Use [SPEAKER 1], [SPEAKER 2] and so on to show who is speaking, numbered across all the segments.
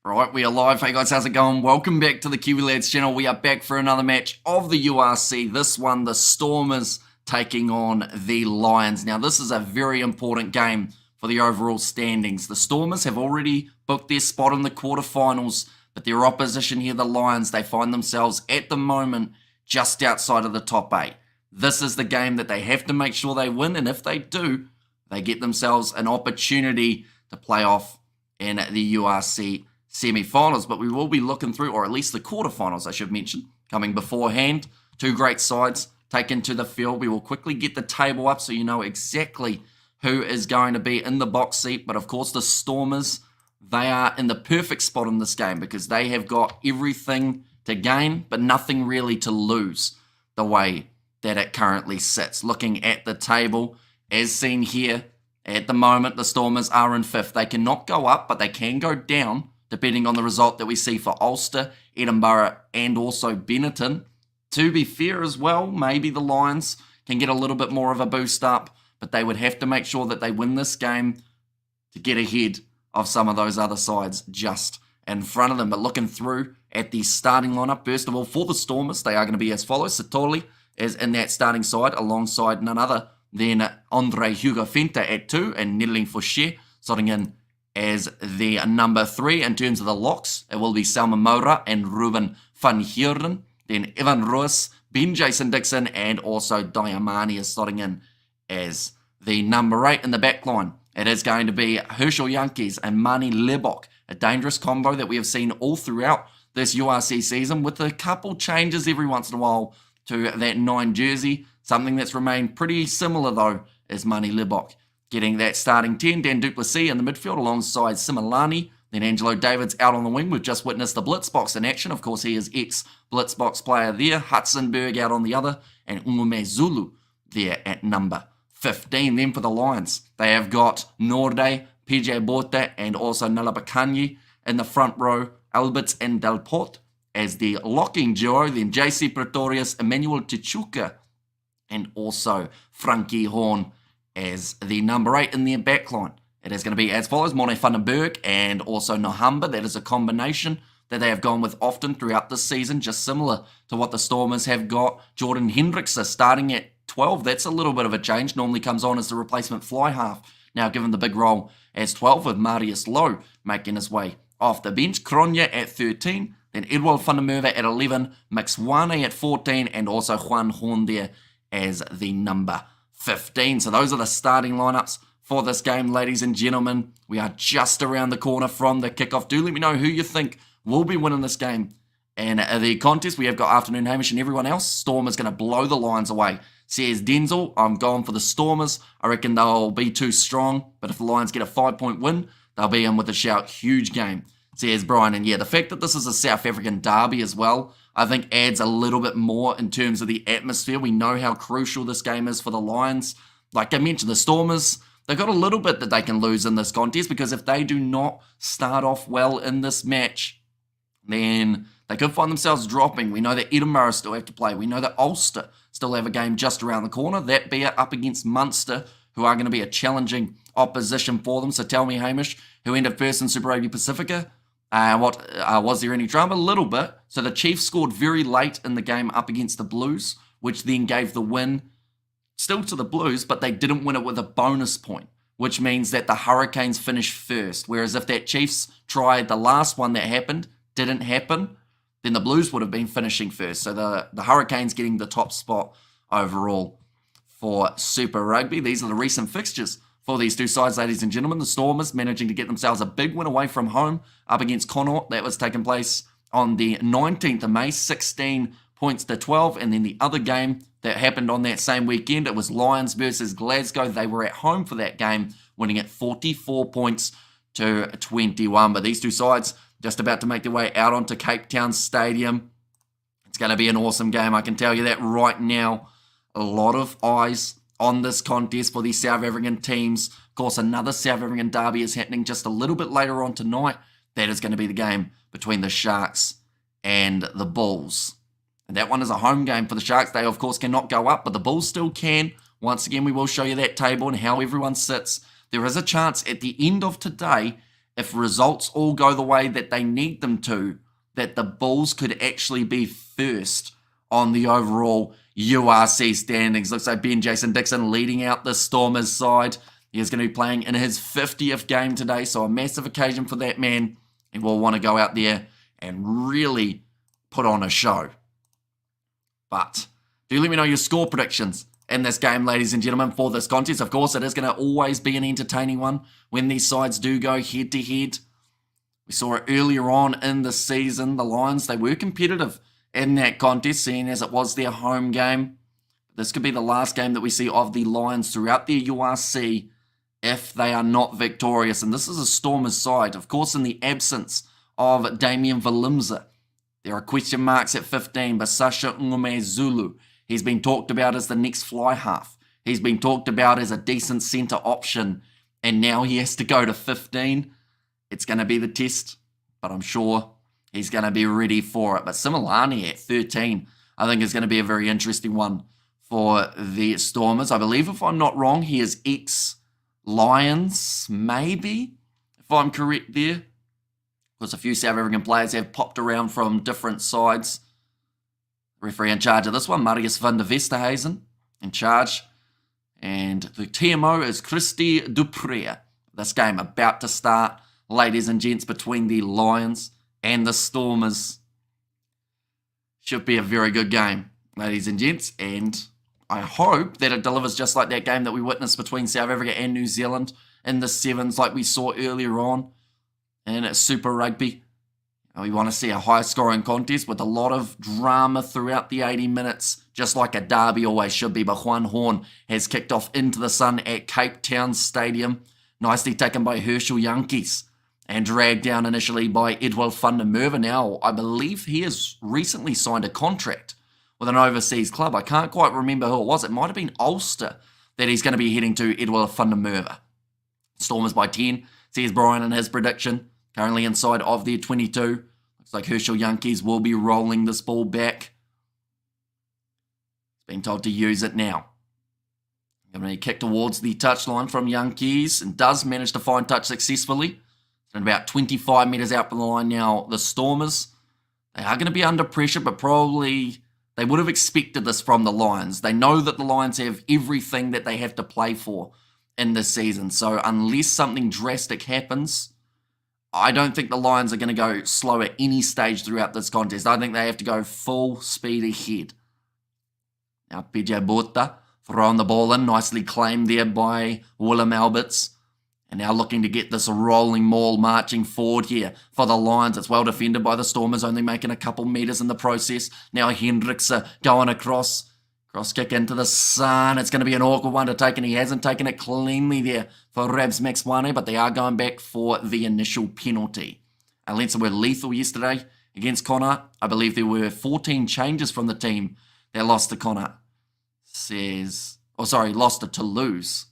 [SPEAKER 1] Right, we are live. Hey guys, how's it going? Welcome back to the Kiwi Lads channel. We are back for another match of the URC. This one, the Stormers taking on the Lions. Now, this is a very important game for the overall standings. The Stormers have already booked their spot in the quarterfinals, but their opposition here, the Lions, they find themselves at the moment just outside of the top 8. This is the game that they have to make sure they win, and if they do, they get themselves an opportunity to play off in the URC semi-finals, but we will be looking through, or at least the quarterfinals, I should mention, coming beforehand. Two great sides taken to the field. We will quickly get the table up so you know exactly who is going to be in the box seat. But of course, the Stormers, they are in the perfect spot in this game because they have got everything to gain, but nothing really to lose the way that it currently sits. Looking at the table, as seen here, at the moment, the Stormers are in 5th. They cannot go up, but they can go down, depending on the result that we see for Ulster, Edinburgh, and also Benetton. To be fair as well, maybe the Lions can get a little bit more of a boost up, but they would have to make sure that they win this game to get ahead of some of those other sides just in front of them. But looking through at the starting lineup, first of all, for the Stormers, they are going to be as follows. Sitoli is in that starting side, alongside none other than Andre Hugo Fenta at 2, and Nedeling Fouché starting in as the number 3. In terms of the locks, it will be Selma Moura and Ruben van Heerden. Then Evan Roos, Ben Jason Dixon, and also Diamani is starting in as the number 8 in the back line. It is going to be Herschel Yankees and Mani Lebok, a dangerous combo that we have seen all throughout this URC season, with a couple changes every once in a while to that 9 jersey. Something that's remained pretty similar, though, is Mani Lebok getting that starting 10. Dan Duplessis in the midfield alongside Similani. Then Angelo David's out on the wing. We've just witnessed the Blitzbox in action. Of course, he is ex-Blitzbox player there. Hudsonberg out on the other. And Umume Zulu there at number 15. Then for the Lions, they have got Norde, PJ Bota, and also Nalabakanye in the front row. Alberts and Delport as the locking duo. Then JC Pretorius, Emmanuel Tichuca, and also Frankie Horn as the number 8 in their backline. It is going to be as follows: Mone van den Berg and also Nohamba. That is a combination that they have gone with often throughout this season, just similar to what the Stormers have got. Jordan Hendrickse starting at 12. That's a little bit of a change. Normally comes on as the replacement fly half. Now given the big role as 12, with Marius Lowe making his way off the bench. Kronya at 13. Then Edwald van der Merwe at 11. Maxwane at 14. And also Juan Horn there as the number 15. So those are the starting lineups for this game, ladies and gentlemen. We are just around the corner from the kickoff. Do let me know who you think will be winning this game. And the contest, we have got Afternoon Hamish and everyone else. Storm is going to blow the Lions away. Says Denzel, I'm going for the Stormers. I reckon they'll be too strong, but if the Lions get a 5-point win, they'll be in with a shout. Huge game, says Brian. And yeah, the fact that this is a South African derby as well, I think adds a little bit more in terms of the atmosphere. We know how crucial this game is for the Lions. Like I mentioned, the Stormers, they've got a little bit that they can lose in this contest, because if they do not start off well in this match, then they could find themselves dropping. We know that Edinburgh still have to play. We know that Ulster still have a game just around the corner. That be it up against Munster, who are going to be a challenging opposition for them. So tell me, Hamish, who ended first in Super Rugby Pacifica? Was there any drama? A little bit. So the Chiefs scored very late in the game up against the Blues, which then gave the win still to the Blues, but they didn't win it with a bonus point, which means that the Hurricanes finished first. Whereas if that Chiefs try, the last one that happened didn't happen, then the Blues would have been finishing first. So the Hurricanes getting the top spot overall for Super Rugby. These are the recent fixtures for these two sides, ladies and gentlemen. The Stormers managing to get themselves a big win away from home up against Connaught. That was taking place on the 19th of May, 16 points to 12. And then the other game that happened on that same weekend, it was Lions versus Glasgow. They were at home for that game, winning at 44 points to 21. But these two sides just about to make their way out onto Cape Town Stadium. It's going to be an awesome game, I can tell you that right now. A lot of eyes on this contest for these South African teams. Of course, another South African derby is happening just a little bit later on tonight. That is going to be the game between the Sharks and the Bulls. And that one is a home game for the Sharks. They, of course, cannot go up, but the Bulls still can. Once again, we will show you that table and how everyone sits. There is a chance at the end of today, if results all go the way that they need them to, that the Bulls could actually be first on the overall URC standings. Looks like Ben Jason Dixon leading out the Stormers side. He is going to be playing in his 50th game today, so a massive occasion for that man. He will want to go out there and really put on a show. But do let me know your score predictions in this game, ladies and gentlemen, for this contest. Of course, it is going to always be an entertaining one when these sides do go head-to-head. We saw it earlier on in the season. The Lions, they were competitive in that contest, seeing as it was their home game. This could be the last game that we see of the Lions throughout their URC if they are not victorious. And this is a Stormers side. Of course, in the absence of Damian Valimza, there are question marks at 15, but Sasha Ngume Zulu, he's been talked about as the next fly half. He's been talked about as a decent centre option, and now he has to go to 15. It's going to be the test, but I'm sure he's going to be ready for it. But Similani at 13, I think is going to be a very interesting one for the Stormers. I believe, if I'm not wrong, he is ex-Lions, maybe, if I'm correct there. Because a few South African players have popped around from different sides. Referee in charge of this one, Marius van der Vesterhuizen, in charge. And the TMO is Christy Dupré. This game about to start, ladies and gents, between the Lions and the Stormers. Should be a very good game, ladies and gents. And I hope that it delivers just like that game that we witnessed between South Africa and New Zealand in the sevens like we saw earlier on in Super Rugby. We want to see a high-scoring contest with a lot of drama throughout the 80 minutes, just like a derby always should be. But Juan Horn has kicked off into the sun at Cape Town Stadium. Nicely taken by Herschel Yankees and dragged down initially by Edwil van der Merwe. Now, I believe he has recently signed a contract with an overseas club. I can't quite remember who it was. It might have been Ulster that he's going to be heading to, Edwil van der Merwe. Stormers by 10, says Brian in his prediction. Currently inside of their 22. Looks like Herschel Yankees will be rolling this ball back. He's been told to use it now. Going to be kicked towards the touchline from Yankees and does manage to find touch successfully. And about 25 metres out from the line now, the Stormers. They are going to be under pressure, but probably they would have expected this from the Lions. They know that the Lions have everything that they have to play for in this season. So unless something drastic happens, I don't think the Lions are going to go slow at any stage throughout this contest. I think they have to go full speed ahead. Now, PJ Botha throwing the ball in, nicely claimed there by Willem Alberts. And now looking to get this rolling maul marching forward here for the Lions. It's well defended by the Stormers, only making a couple metres in the process. Now Hendricks going across. Cross kick into the sun. It's going to be an awkward one to take, and he hasn't taken it cleanly there for Rabs Maxwane, but they are going back for the initial penalty. Lenser were lethal yesterday against Connacht. I believe there were 14 changes from the team that lost to Connacht. Lost to Toulouse,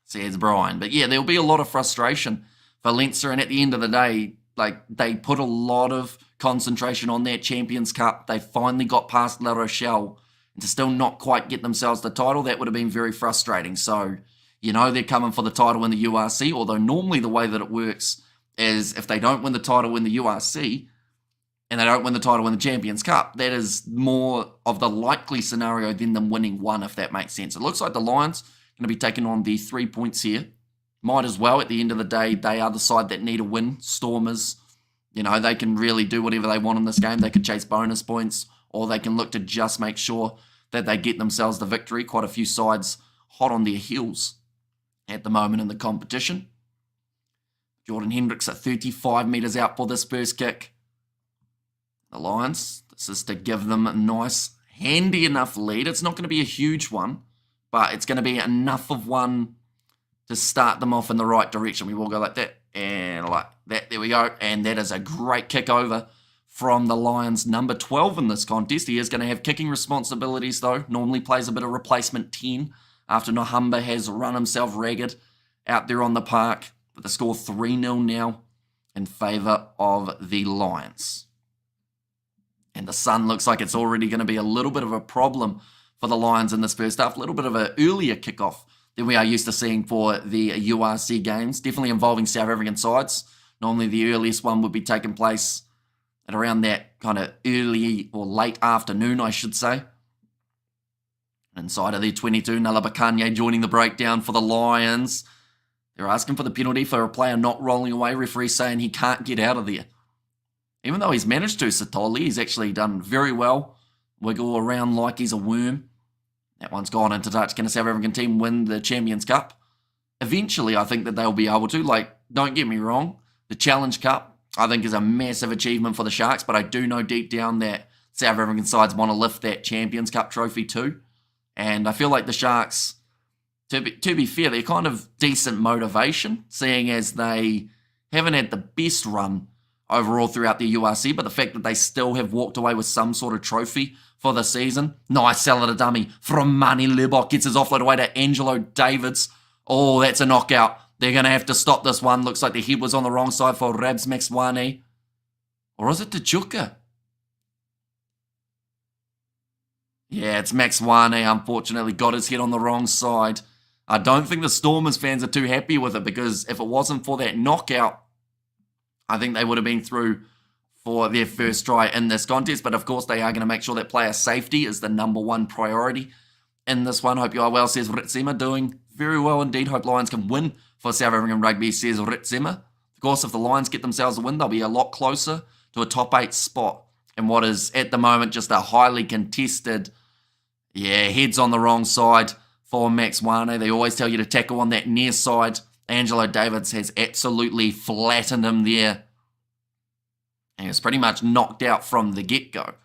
[SPEAKER 1] says Brian. But yeah, there'll be a lot of frustration for Lenser, and at the end of the day, they put a lot of concentration on their Champions Cup. They finally got past La Rochelle. To still not quite get themselves the title, that would have been very frustrating. So, they're coming for the title in the URC, although normally the way that it works is if they don't win the title in the URC and they don't win the title in the Champions Cup, that is more of the likely scenario than them winning one, if that makes sense. It looks like the Lions are going to be taking on the 3 points here. Might as well. At the end of the day, they are the side that need a win. Stormers, they can really do whatever they want in this game. They could chase bonus points, or they can look to just make sure that they get themselves the victory. Quite a few sides hot on their heels at the moment in the competition. Jordan Hendricks at 35 metres out for this first kick. The Lions, this is to give them a nice, handy enough lead. It's not going to be a huge one, but it's going to be enough of one to start them off in the right direction. We will go like that and like that. There we go. And that is a great kick over from the Lions, number 12 in this contest. He is going to have kicking responsibilities, though. Normally plays a bit of replacement 10 after Nohamba has run himself ragged out there on the park. But the score 3-0 now in favour of the Lions. And the sun looks like it's already going to be a little bit of a problem for the Lions in this first half. A little bit of an earlier kickoff than we are used to seeing for the URC games, definitely involving South African sides. Normally the earliest one would be taking place at around that kind of early or late afternoon, I should say. Inside of the 22, Nalabakanye joining the breakdown for the Lions. They're asking for the penalty for a player not rolling away. Referee saying he can't get out of there. Even though he's managed to, Satoli, he's actually done very well. Wiggle around like he's a worm. That one's gone into touch. Can a South African team win the Champions Cup? Eventually, I think that they'll be able to. Like, don't get me wrong. The Challenge Cup, I think, is a massive achievement for the Sharks, but I do know deep down that South African sides want to lift that Champions Cup trophy too. And I feel like the Sharks, to be fair, they're kind of decent motivation, seeing as they haven't had the best run overall throughout the URC, but the fact that they still have walked away with some sort of trophy for the season. Nice sell at a dummy from Mani Lebok. Gets his offload away to Angelo Davids. Oh, that's a knockout. They're going to have to stop this one. Looks like the head was on the wrong side for Rabs Maxwane. Or is it Tajuka? Yeah, it's Maxwane, unfortunately, got his head on the wrong side. I don't think the Stormers fans are too happy with it, because if it wasn't for that knockout, I think they would have been through for their first try in this contest. But of course, they are going to make sure that player safety is the #1 priority in this one. Hope you are well, says Ritzema. Doing very well indeed. Hope Lions can win for South African rugby, says Ritzema. Of course, if the Lions get themselves a win, they'll be a lot closer to a top 8 spot in what is at the moment just a highly contested, heads on the wrong side for Max Wane. They always tell you to tackle on that near side. Angelo Davids has absolutely flattened him there. And he was pretty much knocked out from the get-go.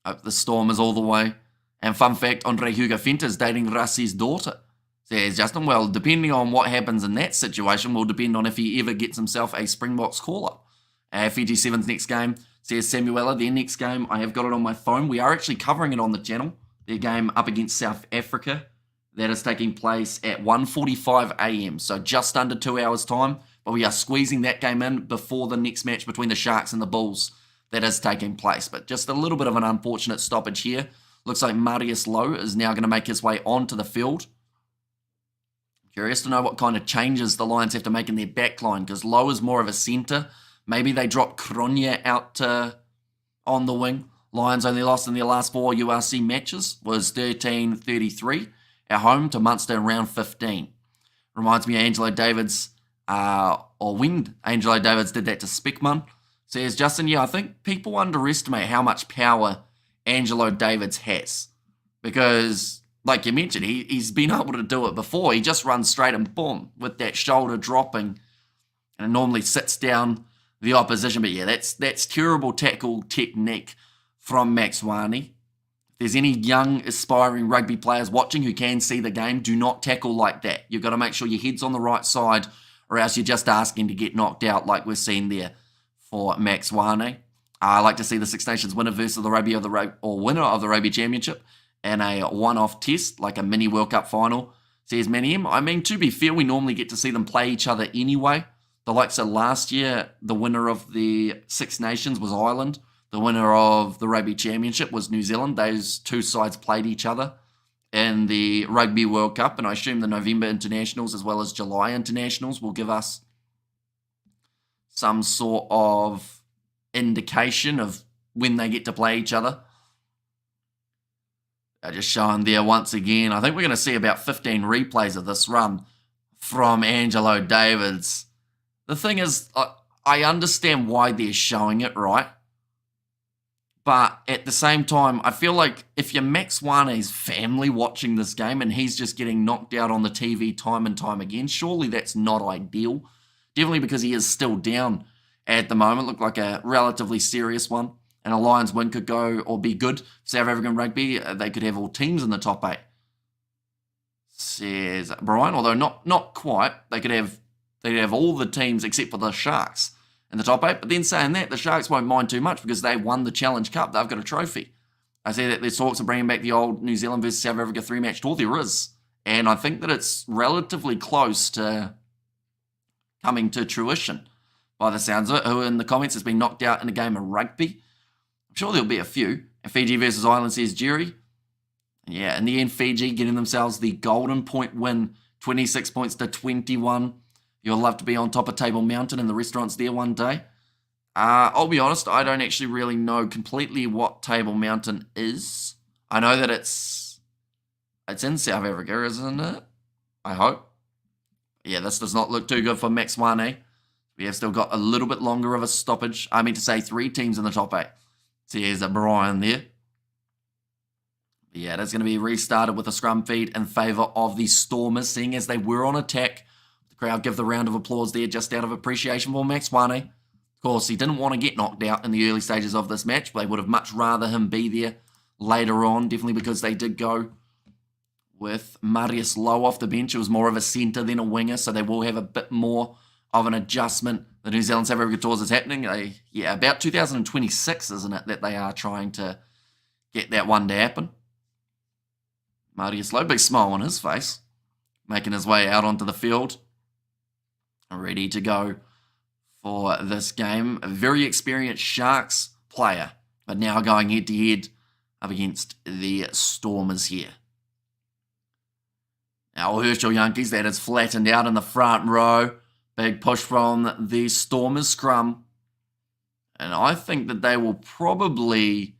[SPEAKER 1] Hope the Stormers all the way. And fun fact, Andre Hugo Fenta is dating Rassi's daughter. Says Justin, well, depending on what happens in that situation will depend on if he ever gets himself a Springboks call-up. Fiji 7's next game, says Samuela. Their next game, I have got it on my phone. We are actually covering it on the channel. Their game up against South Africa. That is taking place at 1:45 a.m. So just under 2 hours time. But we are squeezing that game in before the next match between the Sharks and the Bulls that is taking place. But just a little bit of an unfortunate stoppage here. Looks like Marius Lowe is now going to make his way onto the field. Curious to know what kind of changes the Lions have to make in their back line, because Lowe is more of a centre. Maybe they drop Kronya out on the wing. Lions only lost in their last 4 URC matches, was 13-33 at home to Munster in round 15. Reminds me of Angelo Davids, or when Angelo Davids did that to Speckman. Says Justin, I think people underestimate how much power Angelo Davids has. Because, like you mentioned, he's been able to do it before. He just runs straight and boom, with that shoulder dropping. And it normally sits down the opposition. But that's terrible tackle technique from Max Wane. If there's any young, aspiring rugby players watching who can see the game, do not tackle like that. You've got to make sure your head's on the right side, or else you're just asking to get knocked out like we're seeing there for Max Wane. I like to see the Six Nations winner versus the winner of the Rugby Championship in a one-off test, like a mini World Cup final, says Manium. I mean, to be fair, we normally get to see them play each other anyway. The likes of last year, the winner of the Six Nations was Ireland. The winner of the Rugby Championship was New Zealand. Those two sides played each other in the Rugby World Cup, and I assume the November internationals as well as July internationals will give us some sort of indication of when they get to play each other. They're just showing there once again. I think we're going to see about 15 replays of this run from Angelo Davids. The thing is, I understand why they're showing it, right? But at the same time, I feel like if you're Max Wane's family watching this game and he's just getting knocked out on the TV time and time again, surely that's not ideal. Definitely because he is still down at the moment. Looked like a relatively serious one. And a Lions win could go or be good. South African rugby, they could have all teams in the top 8. Says Brian, although not quite. They'd have all the teams except for the Sharks in the top 8. But then saying that, the Sharks won't mind too much because they won the Challenge Cup. They've got a trophy. I say that there's talks of bringing back the old New Zealand versus South Africa 3-match tour. There is. And I think that it's relatively close to coming to fruition by the sounds of it. Who in the comments has been knocked out in a game of rugby? I'm sure there'll be a few. And Fiji versus Ireland, says Jerry. Yeah, in the end, Fiji getting themselves the golden point win, 26 points to 21. You'll love to be on top of Table Mountain and the restaurants there one day. I'll be honest, I don't actually really know completely what Table Mountain is. I know that it's in South Africa, isn't it? I hope. Yeah, this does not look too good for Max Wane. We have still got a little bit longer of a stoppage. I mean to say 3 teams in the top 8. So here's a Brian there. Yeah, that's going to be restarted with a scrum feed in favour of the Stormers, seeing as they were on attack. The crowd give the round of applause there just out of appreciation for Max Wane. Of course, he didn't want to get knocked out in the early stages of this match, but they would have much rather him be there later on, definitely because they did go with Marius Lowe off the bench. It was more of a centre than a winger, so they will have a bit more of an adjustment. The New Zealand South Africa tours is happening. About 2026, isn't it, that they are trying to get that one to happen. Marius Lowe, big smile on his face, making his way out onto the field, ready to go for this game. A very experienced Sharks player, but now going head-to-head up against the Stormers here. Now, Herschel Yankees, that is flattened out in the front row. Big push from the Stormers scrum. And I think that they will probably...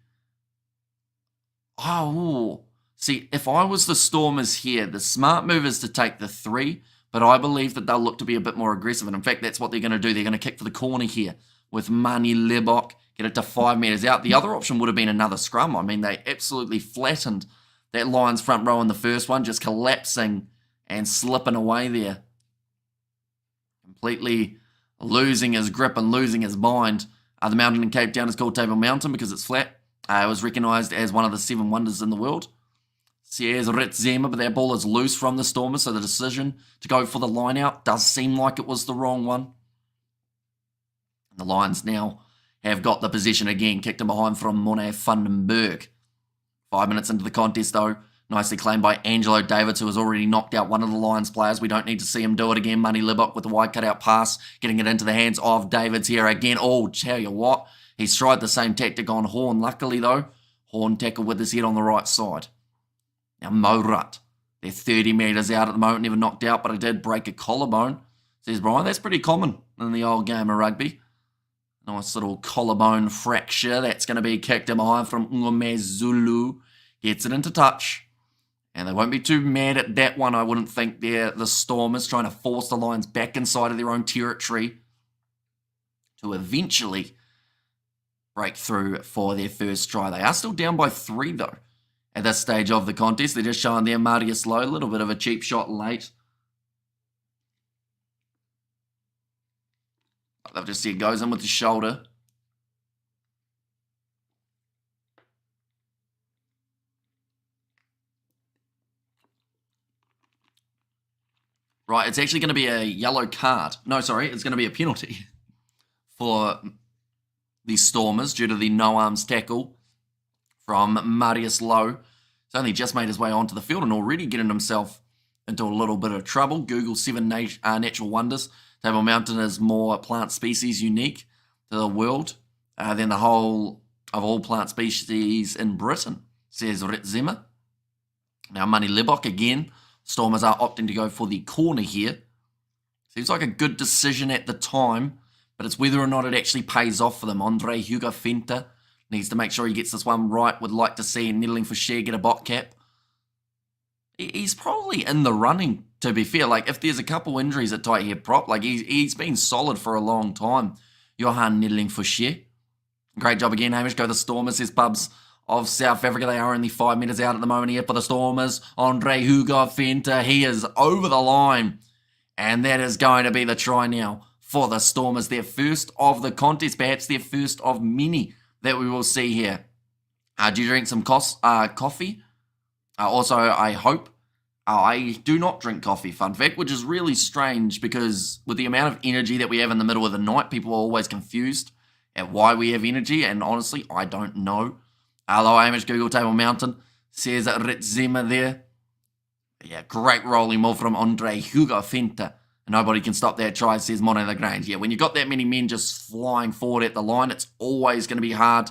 [SPEAKER 1] See, if I was the Stormers here, the smart move is to take the 3, but I believe that they'll look to be a bit more aggressive. And in fact, that's what they're going to do. They're going to kick for the corner here with Mani Lebok, get it to 5 metres out. The other option would have been another scrum. I mean, they absolutely flattened that Lions front row in the first one, just collapsing and slipping away there. Completely losing his grip and losing his mind. The mountain in Cape Town is called Table Mountain because it's flat. It was recognised as one of the 7 wonders in the world. Here's Ritzema, but that ball is loose from the Stormers, so the decision to go for the line out does seem like it was the wrong one. And the Lions now have got the possession again, kicked in behind from Mone van den Berg. 5 minutes into the contest, though, nicely claimed by Angelo Davids, who has already knocked out one of the Lions players. We don't need to see him do it again. Mani Lebok with the wide cutout pass, getting it into the hands of Davids here again. Oh, tell you what, he's tried the same tactic on Horn. Luckily, though, Horn tackled with his head on the right side. Now, Morat, they're 30 metres out at the moment, never knocked out, but I did break a collarbone, says Brian. That's pretty common in the old game of rugby. Nice little collarbone fracture. That's going to be kicked in behind from Ngomezulu. Gets it into touch. And they won't be too mad at that one, I wouldn't think. They're the Stormers trying to force the Lions back inside of their own territory to eventually break through for their first try. They are still down by 3, though. At this stage of the contest, they're just showing their Marius Lowe, a little bit of a cheap shot late. I love to see it goes in with the shoulder. Right, it's actually going to be a yellow card. No, sorry, it's going to be a penalty for the Stormers due to the no-arms tackle from Marius Lowe. He's only just made his way onto the field and already getting himself into a little bit of trouble. Google 7 natural wonders. Table Mountain is more plant species unique to the world than the whole of all plant species in Britain, says Ritzema. Now, Mani Lebok again. Stormers are opting to go for the corner here. Seems like a good decision at the time, but it's whether or not it actually pays off for them. Andre Hugo Fenta needs to make sure he gets this one right. Would like to see Nettling for Share get a bot cap. He's probably in the running, to be fair. Like, if there's a couple injuries at tight head prop, like, he's been solid for a long time. Johan Nettling for Share. Great job again, Hamish. Go the Stormers, says Bubs of South Africa. They are only 5 metres out at the moment here for the Stormers. Andre Hugo Fenta, he is over the line. And that is going to be the try now for the Stormers. Their first of the contest, perhaps their first of many that we will see here. Do you drink some coffee? Also, I hope. I do not drink coffee, fun fact, which is really strange because with the amount of energy that we have in the middle of the night, people are always confused at why we have energy, and honestly, I don't know. Hello, Hamish, Google Table Mountain, says Ritzema there. Yeah, great rolling move from Andre Hugo Fenta. Nobody can stop that try, says Mono Lagrange. Yeah, when you've got that many men just flying forward at the line, it's always going to be hard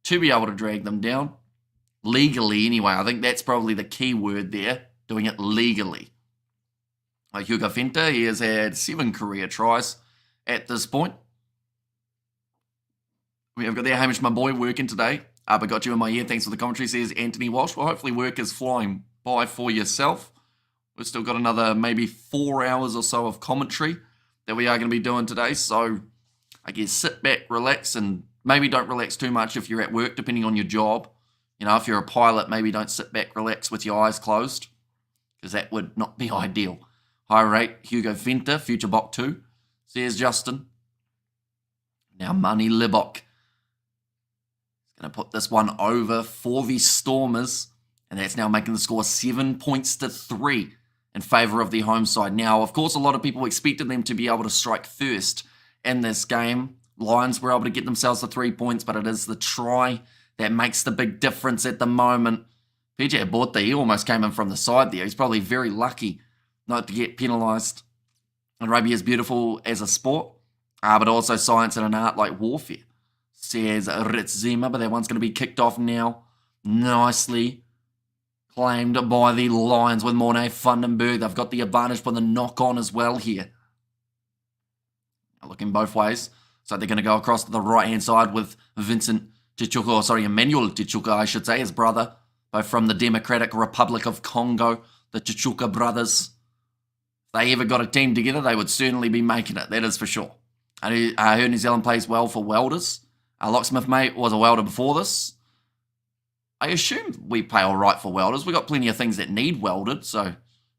[SPEAKER 1] to be able to drag them down. legally anyway. I think that's probably the key word there, doing it legally. Hugo Venter, he has had 7 career tries at this point. We have got there, Hamish, my boy, working today. But got you in my ear. Thanks for the commentary, says Anthony Walsh. Well, hopefully work is flying by for yourself. We've still got another maybe 4 hours or so of commentary that we are going to be doing today. So I guess sit back, relax, and maybe don't relax too much if you're at work, depending on your job. You know, if you're a pilot, maybe don't sit back, relax with your eyes closed, because that would not be ideal. High rate, Hugo Venter, future Bok 2, says Justin. Now Money Libok. Going to put this one over for the Stormers, and that's now making the score 7 points to 3 in favour of the home side. Now, of course, a lot of people expected them to be able to strike first in this game. Lions were able to get themselves the 3 points, but it is the try that makes the big difference at the moment. PJ Aborta, he almost came in from the side there. He's probably very lucky not to get penalised. And rugby is beautiful as a sport, but also science and an art like warfare, says Ritzema. But that one's going to be kicked off now. Nicely claimed by the Lions with Mornay Vandenberg. They've got the advantage for the knock-on as well here. Looking both ways. So they're going to go across to the right-hand side with Emmanuel Tichuka, I should say, his brother, both from the Democratic Republic of Congo, the Tichuka brothers. If they ever got a team together, they would certainly be making it, that is for sure. I heard New Zealand plays well for welders. Locksmith mate was a welder before this. I assume we pay all right for welders. We've got plenty of things that need welded, so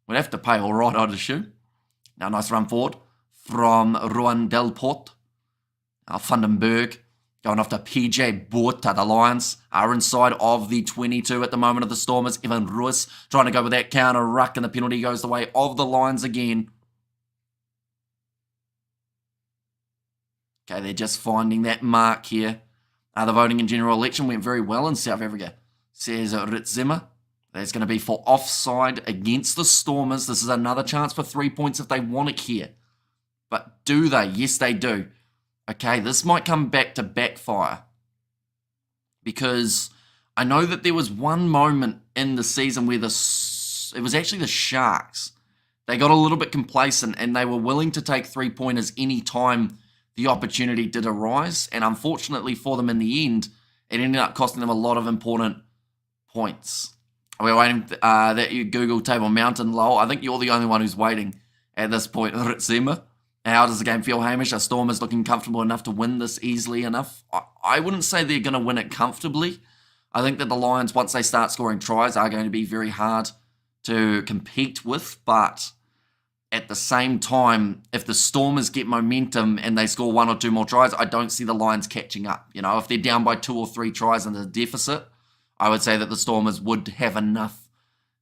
[SPEAKER 1] we'd have to pay all right, I'd assume. Now, nice run forward from Ruan Delport. Vandenberg going off to PJ Botha. The Lions are inside of the 22 at the moment of the Stormers. Evan Ruiz trying to go with that counter ruck, and the penalty goes the way of the Lions again. Okay, they're just finding that mark here. The voting in general election went very well in South Africa, says Ritzema. That's going to be for offside against the Stormers. This is another chance for 3 points if they want it here. But do they? Yes, they do. Okay, this might come back to backfire, because I know that there was one moment in the season where it was actually the Sharks. They got a little bit complacent and they were willing to take 3-pointers any time the opportunity did arise. And unfortunately for them in the end, it ended up costing them a lot of important points. We're waiting that you Google Table Mountain, lol. I think you're the only one who's waiting at this point, Ritzema. How does the game feel, Hamish? Are Stormers looking comfortable enough to win this easily enough? I wouldn't say they're going to win it comfortably. I think that the Lions, once they start scoring tries, are going to be very hard to compete with. But at the same time, if the Stormers get momentum and they score 1 or 2 more tries, I don't see the Lions catching up. You know, if they're down by 2 or 3 tries in the deficit, I would say that the Stormers would have enough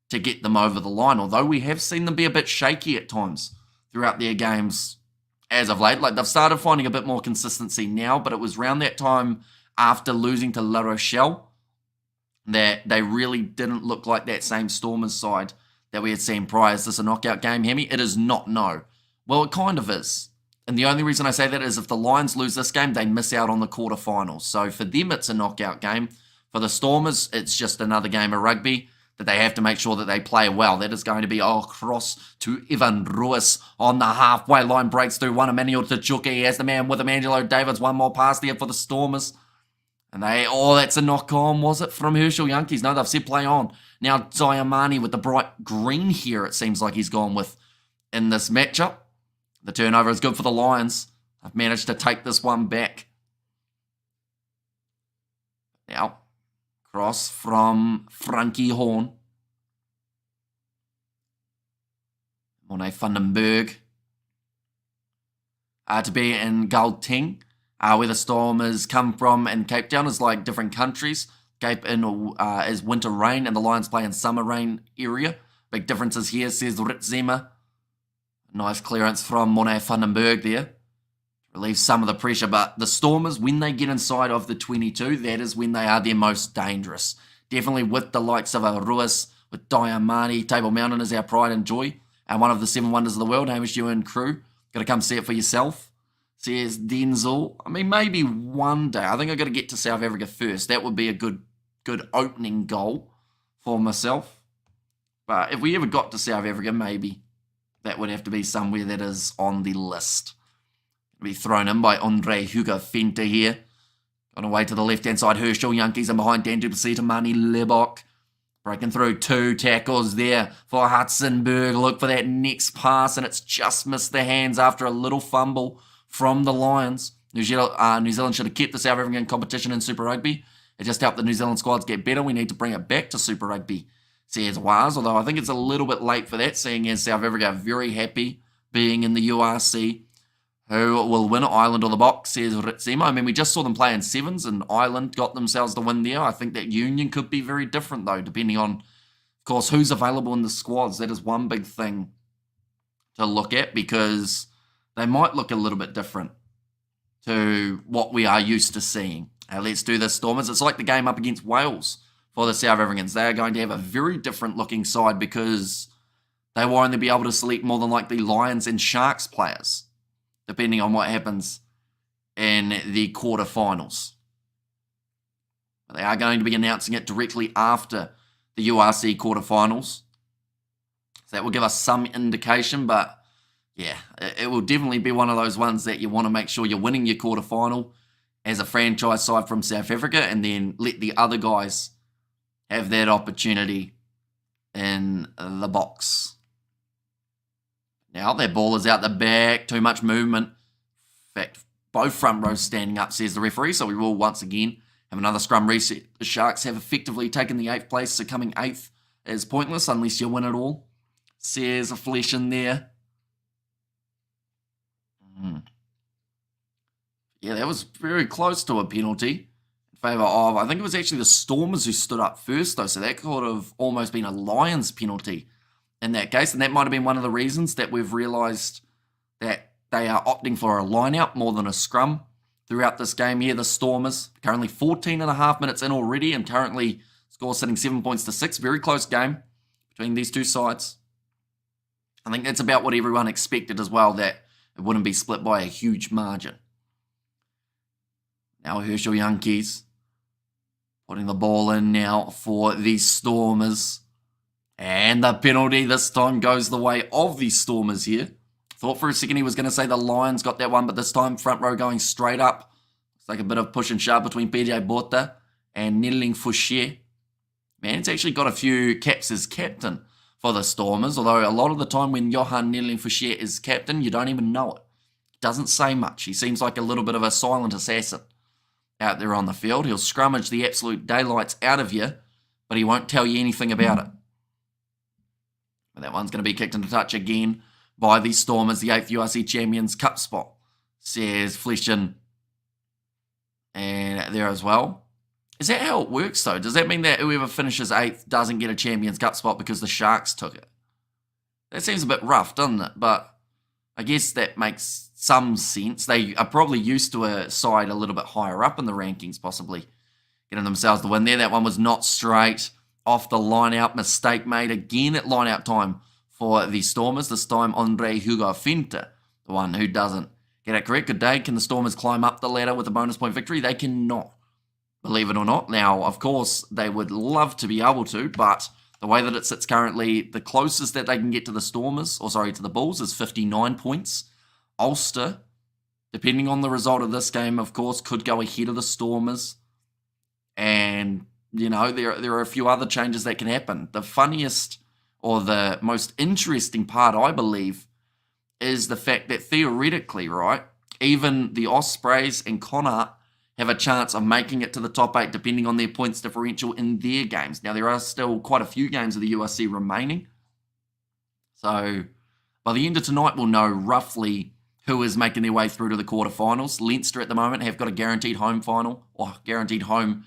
[SPEAKER 1] to get them over the line. Although we have seen them be a bit shaky at times throughout their games as of late. Like, they've started finding a bit more consistency now, but it was around that time after losing to La Rochelle that they really didn't look like that same Stormers side that we had seen prior. Is this a knockout game, Hemi? It is not, no. Well, it kind of is. And the only reason I say that is if the Lions lose this game, they miss out on the quarterfinals. So for them, it's a knockout game. For the Stormers, it's just another game of rugby that they have to make sure that they play well. That is going to be across to Evan Ruiz on the halfway line. Breaks through one. Emmanuel Tichuka. He has the man with him. Angelo Davids. One more pass there for the Stormers. And that's a knock-on, was it, from Herschel Yankees? No, they've said play on. Now, Diamani with the bright green here, it seems like he's gone with in this matchup. The turnover is good for the Lions. I've managed to take this one back. Now, cross from Frankie Horn. Mornay Vandenberg. To be in Gauteng, where the Stormers come from, and Cape Town is like different countries. Cape is winter rain, and the Lions play in summer rain area. Big differences here, says Ritzema. Nice clearance from Mornay Vandenberg there. Relieves some of the pressure, but the Stormers, when they get inside of the 22, that is when they are their most dangerous. Definitely with the likes of Ruiz, with Diamani. Table Mountain is our pride and joy, and one of the 7 wonders of the world. Hamish, you and crew, got to come see it for yourself, says Denzel. I mean, maybe one day. I think I've got to get to South Africa first. That would be a good good opening goal for myself. But if we ever got to South Africa, maybe that would have to be somewhere that is on the list. It'll be thrown in by Andre Hugo Fenter here. On away to the left-hand side, Herschel Yankees and behind Dan du Plessis to Mani Lebok. Breaking through 2 tackles there for Hudson-Berg. Look for that next pass, and it's just missed the hands after a little fumble from the Lions. New Zealand should have kept the South African competition in Super Rugby. It just helped the New Zealand squads get better. We need to bring it back to Super Rugby, says Waz, although I think it's a little bit late for that, seeing as South Africa are very happy being in the URC. Who will win Ireland or the Box, says Ritzema. I mean, we just saw them play in sevens, and Ireland got themselves the win there. I think that union could be very different, though, depending on, of course, who's available in the squads. That is one big thing to look at, because they might look a little bit different to what we are used to seeing. Let's do this, Stormers. It's like the game up against Wales for the South Africans. They are going to have a very different looking side, because they will only be able to select more than likely Lions and Sharks players, depending on what happens in the quarterfinals. They are going to be announcing it directly after the URC quarterfinals. So that will give us some indication, but yeah, it will definitely be one of those ones that you want to make sure you're winning your quarterfinal as a franchise side from South Africa, and then let the other guys have that opportunity in the box. Now, their ball is out the back. Too much movement. In fact, both front rows standing up, says the referee. So we will once again have another scrum reset. The Sharks have effectively taken the 8th place, so coming 8th is pointless unless you win it all, says a flesh in there. Yeah, that was very close to a penalty in favour of, I think it was actually the Stormers who stood up first, though. So that could have almost been a Lions penalty in that case, and that might have been one of the reasons that we've realised that they are opting for a line-out more than a scrum throughout this game here. The Stormers, currently 14 and a half minutes in already, and currently score sitting 7 points to 6. Very close game between these two sides. I think that's about what everyone expected as well, that it wouldn't be split by a huge margin. Now Herschel Yankees putting the ball in now for the Stormers. And the penalty this time goes the way of the Stormers here. Thought for a second he was going to say the Lions got that one, but this time front row going straight up. It's like a bit of push and shove between PJ Botha and Nedeling Fouché. Man, it's actually got a few caps as captain for the Stormers, although a lot of the time when Johan Nedeling Fouché is captain, you don't even know it. Doesn't say much. He seems like a little bit of a silent assassin out there on the field. He'll scrummage the absolute daylights out of you, but he won't tell you anything about it. But that one's going to be kicked into touch again by the Stormers, the 8th URC Champions Cup spot, says Fleshin. And there as well. Is that how it works, though? Does that mean that whoever finishes 8th doesn't get a Champions Cup spot because the Sharks took it? That seems a bit rough, doesn't it? But I guess that makes some sense. They are probably used to a side a little bit higher up in the rankings, possibly getting themselves the win there. That one was not straight. Off the line-out, mistake made again at line-out time for the Stormers. This time, Andre Hugo Fenter, the one who doesn't get it correct. Good day. Can the Stormers climb up the ladder with a bonus point victory? They cannot, believe it or not. Now, of course, they would love to be able to, but the way that it sits currently, the closest that they can get to the Stormers, or sorry, to the Bulls, is 59 points. Ulster, depending on the result of this game, of course, could go ahead of the Stormers. And you know, there are a few other changes that can happen. The funniest or the most interesting part, I believe, is the fact that theoretically, right, even the Ospreys and Connacht have a chance of making it to the top 8 depending on their points differential in their games. Now, there are still quite a few games of the URC remaining. So, by the end of tonight, we'll know roughly who is making their way through to the quarterfinals. Leinster at the moment have got a guaranteed home final, or guaranteed home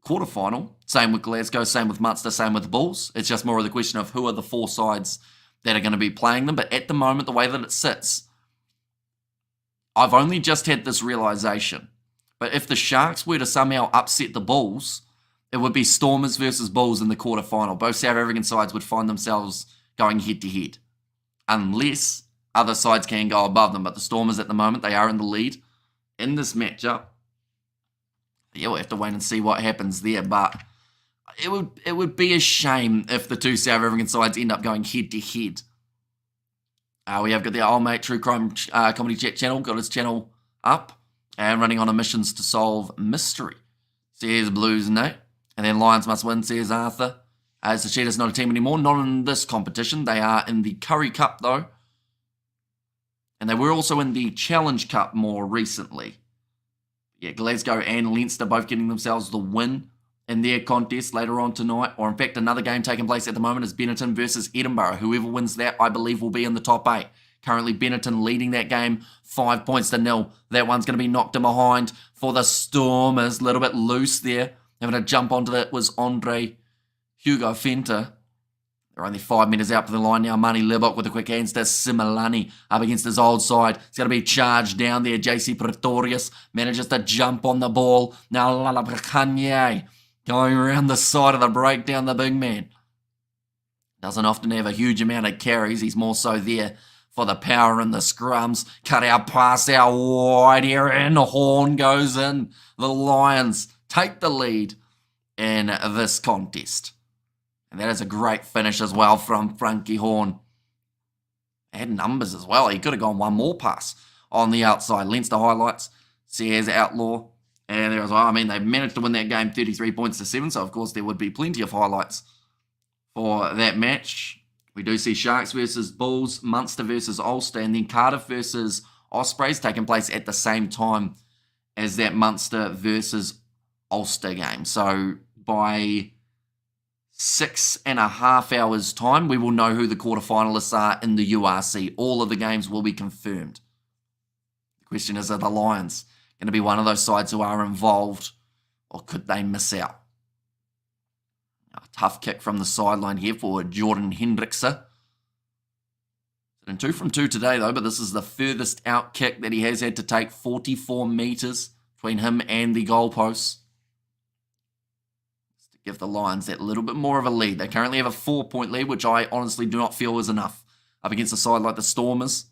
[SPEAKER 1] quarterfinal. Same with Glasgow, same with Munster, same with the Bulls. It's just more of the question of who are the 4 sides that are going to be playing them. But at the moment, the way that it sits, I've only just had this realization. But if the Sharks were to somehow upset the Bulls, it would be Stormers versus Bulls in the quarterfinal. Both South African sides would find themselves going head-to-head, unless other sides can go above them. But the Stormers at the moment, they are in the lead in this matchup. Yeah, we'll have to wait and see what happens there, but it would be a shame if the two South African sides end up going head-to-head. We have got the old mate True Crime Comedy Chat channel, got his channel up, and running on a missions to solve mystery. Says Blues no. And then Lions must win, says Arthur. As the Cheetahs not a team anymore, not in this competition. They are in the Curry Cup, though. And they were also in the Challenge Cup more recently. Yeah, Glasgow and Leinster both getting themselves the win in their contest later on tonight. Or in fact, another game taking place at the moment is Benetton versus Edinburgh. Whoever wins that, I believe, will be in the top 8. Currently, Benetton leading that game 5 points to 0. That one's going to be knocked in behind for the Stormers. A little bit loose there. Having to jump onto that was Andre Hugo Fenter. They're only 5 metres out for the line now. Mani Libok with a quick hands to Similani up against his old side. It's going to be charged down there. JC Pretorius manages to jump on the ball. Now Lalabrakanye going around the side of the break down the big man. Doesn't often have a huge amount of carries. He's more so there for the power and the scrums. Cut out, pass out wide here, and the horn goes in. The Lions take the lead in this contest. And that is a great finish as well from Frankie Horn. Had numbers as well. He could have gone one more pass on the outside. Leinster highlights, says Outlaw. And there was, I mean, they managed to win that game 33 points to 7. So, of course, there would be plenty of highlights for that match. We do see Sharks versus Bulls, Munster versus Ulster, and then Cardiff versus Ospreys taking place at the same time as that Munster versus Ulster game. So, by 6.5 hours time, we will know who the quarterfinalists are in the URC. All of the games will be confirmed. The question is, are the Lions going to be one of those sides who are involved, or could they miss out? A tough kick from the sideline here for Jordan Hendrickse. And 2 from 2 today though, but this is the furthest out kick that he has had to take, 44 metres between him and the goalposts. Give the Lions that little bit more of a lead. They currently have a 4-point lead, which I honestly do not feel is enough up against a side like the Stormers.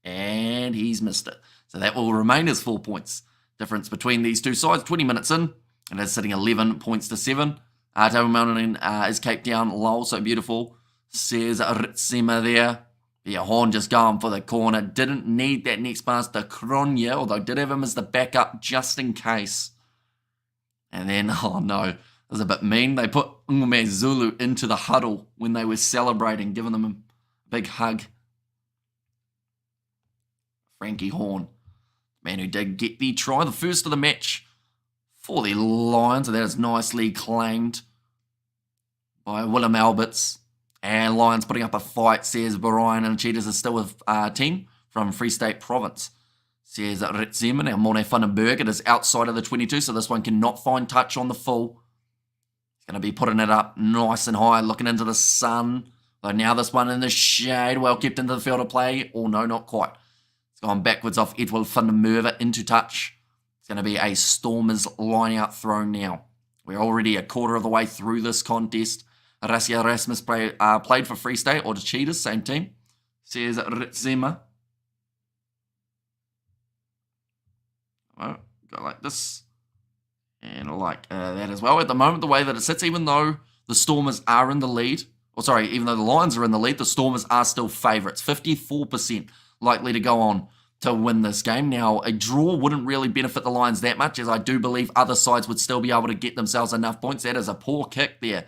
[SPEAKER 1] And he's missed it. So that will remain as 4 points difference between these two sides. 20 minutes in, and it's sitting 11 points to 7. Table Mountain is Cape Town. Lol, so beautiful. Says Ritsema there. Yeah, Horn just going for the corner. Didn't need that next pass to Kronya, although did have him as the backup just in case. And then, oh no, it was a bit mean. They put Ngume Zulu into the huddle when they were celebrating, giving them a big hug. Frankie Horn, man who did get the try, the first of the match for the Lions, and that is nicely claimed by Willem Alberts. And Lions putting up a fight, says Brian, and Cheetahs are still a team from Free State Province. Says Ritzeman, and Morne Vandenberg. It is outside of the 22, so this one cannot find touch on the full. He's going to be putting it up nice and high, looking into the sun. Though now this one in the shade, well kept into the field of play. Oh no, not quite. It's gone backwards off Edwin Vandenberg into touch. It's going to be a Stormers line-out throw now. We're already a quarter of the way through this contest. Rassia Rasmus played for Free State, or the Cheetahs, same team. Says Ritzema. Oh, go like this, and like that as well. At the moment, the way that it sits, even though the Stormers are in the lead, even though the Lions are in the lead, the Stormers are still favourites. 54% likely to go on to win this game. Now, a draw wouldn't really benefit the Lions that much, as I do believe other sides would still be able to get themselves enough points. That is a poor kick there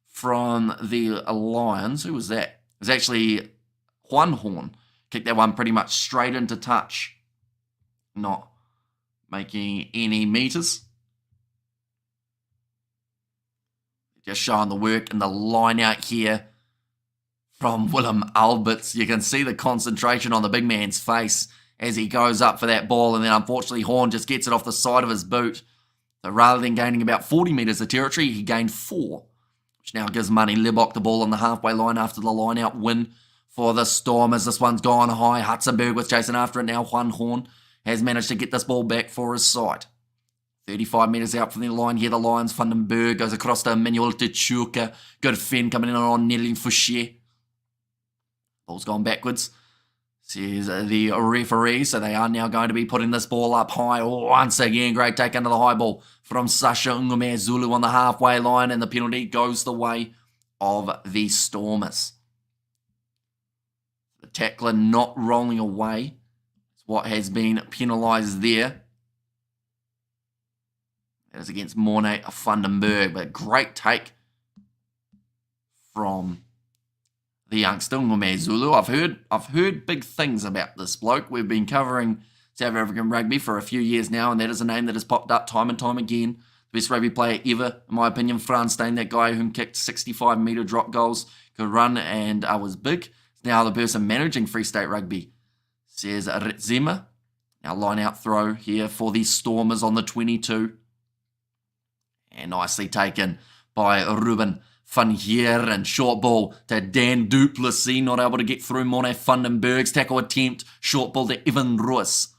[SPEAKER 1] from the Lions. Who was that? It was actually Juan Horn. Kicked that one pretty much straight into touch. Not making any meters. Just showing the work and the line out here from Willem Alberts. You can see the concentration on the big man's face as he goes up for that ball, and then unfortunately Horn just gets it off the side of his boot. So rather than gaining about 40 metres of territory, he gained 4, which now gives Mani Libok the ball on the halfway line after the line out win for the Stormers. This one's gone high. Hudson was chasing after it now. Juan Horn has managed to get this ball back for his side. 35 metres out from the line here, the Lions. Vandenberg goes across to Manuel Techuka. Good Finn coming in on Nelly Fouché. Ball's gone backwards. says the referee. So they are now going to be putting this ball up high once again. Great take under the high ball from Sasha Ngumezulu on the halfway line, and the penalty goes the way of the Stormers. The tackler not rolling away is what has been penalised there. That is against Mornay Vandenberg, but great take from the youngster Ngumezulu. I've heard big things about this bloke. We've been covering South African rugby for a few years now, and that is a name that has popped up time and time again. The best rugby player ever, in my opinion, Frans Steyn, that guy who kicked 65-metre drop goals, could run and was big. Is now the person managing Free State Rugby, says Ritzema. Now line out throw here for the Stormers on the 22. And nicely taken by Ruben van Heeren. Short ball to Dan Duplessis, not able to get through Mornay Vandenberg's tackle attempt. Short ball to Evan Roos.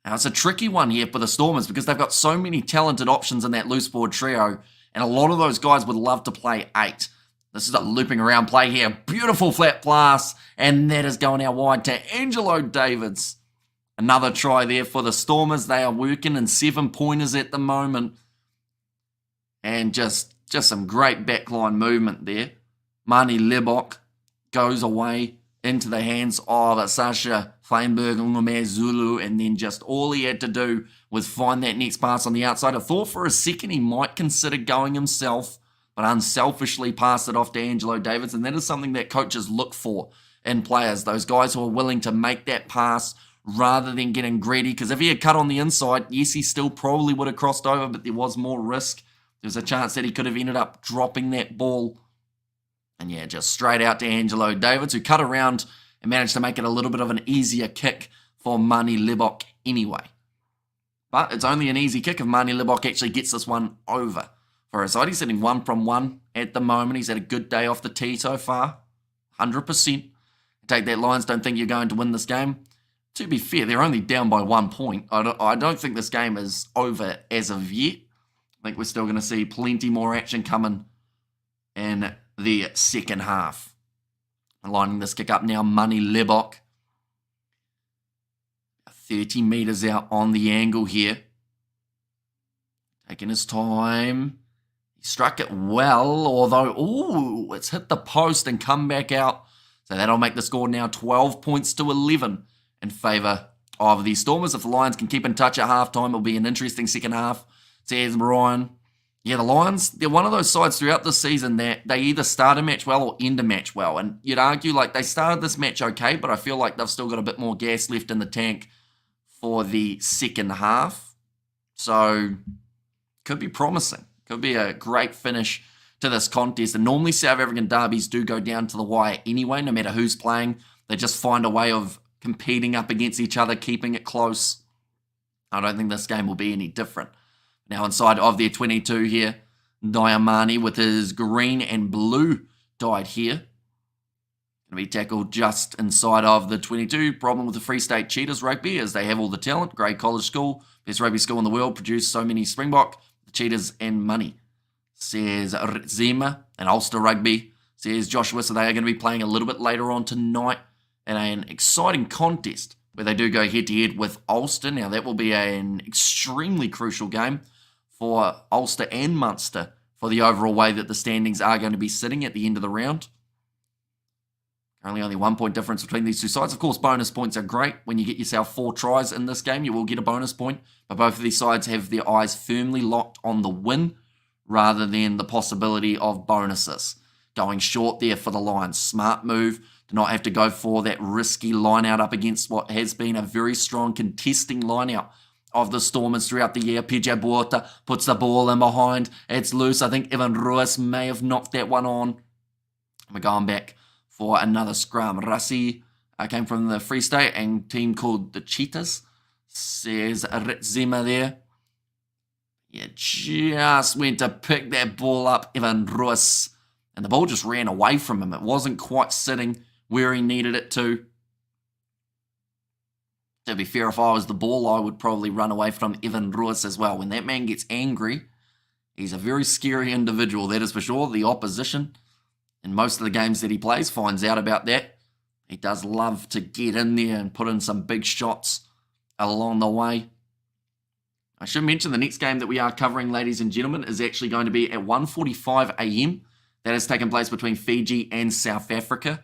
[SPEAKER 1] Now it's a tricky one here for the Stormers because they've got so many talented options in that loose forward trio, and a lot of those guys would love to play 8. This is a looping around play here. Beautiful flat pass, and that is going out wide to Angelo Davids. Another try there for the Stormers. They are working in 7-pointers at the moment. And just some great backline movement there. Mani Lebok goes away into the hands of Sasha Feinberg Ngumezulu, and then just all he had to do was find that next pass on the outside. I thought for a second he might consider going himself, but unselfishly passed it off to Angelo Davids, and that is something that coaches look for in players, those guys who are willing to make that pass rather than getting greedy, because if he had cut on the inside, yes, he still probably would have crossed over, but there was more risk. There's a chance that he could have ended up dropping that ball. And yeah, just straight out to Angelo Davids, who cut around and managed to make it a little bit of an easier kick for Mani Lebok anyway. But it's only an easy kick if Mani Lebok actually gets this one over. For his side, he's sitting 1 from 1 at the moment. He's had a good day off the tee so far. 100%. Take that, Lions. Don't think you're going to win this game. To be fair, they're only down by 1 point. I don't think this game is over as of yet. I think we're still going to see plenty more action coming in the second half. Lining this kick up now, Mani Lebok. 30 metres out on the angle here. Taking his time. He struck it well, although, it's hit the post and come back out. So that'll make the score now 12 points to 11 in favour of the Stormers. If the Lions can keep in touch at halftime, it'll be an interesting second half. Says Brian. Yeah, the Lions, they're one of those sides throughout the season that they either start a match well or end a match well. And you'd argue like they started this match okay, but I feel like they've still got a bit more gas left in the tank for the second half. So, could be promising. Could be a great finish to this contest. And normally South African derbies do go down to the wire anyway, no matter who's playing. They just find a way of competing up against each other, keeping it close. I don't think this game will be any different. Now inside of their 22 here, Diamani with his green and blue dyed here. Going to be tackled just inside of the 22. Problem with the Free State Cheetahs rugby is they have all the talent. Great college school, best rugby school in the world, produced so many Springbok, the Cheetahs and money. Says Ritzema. And Ulster Rugby says Joshua, so they are going to be playing a little bit later on tonight in an exciting contest where they do go head-to-head with Ulster. Now that will be an extremely crucial game for Ulster and Munster for the overall way that the standings are going to be sitting at the end of the round. Currently only 1 point difference between these two sides. Of course, bonus points are great. When you get yourself 4 tries in this game, you will get a bonus point. But both of these sides have their eyes firmly locked on the win rather than the possibility of bonuses. Going short there for the Lions. Smart move to not have to go for that risky line-out up against what has been a very strong contesting line-out of the Stormers throughout the year. PJ Buota puts the ball in behind. It's loose. I think Evan Ruiz may have knocked that one on. We're going back for another scrum. Rassi came from the Free State and team called the Cheetahs. Says Ritzema there. Yeah, just went to pick that ball up, Evan Ruiz. And the ball just ran away from him. It wasn't quite sitting where he needed it to. To be fair, if I was the ball, I would probably run away from Evan Ruiz as well. When that man gets angry, he's a very scary individual, that is for sure. The opposition, in most of the games that he plays, finds out about that. He does love to get in there and put in some big shots along the way. I should mention the next game that we are covering, ladies and gentlemen, is actually going to be at 1:45 a.m. That has taken place between Fiji and South Africa.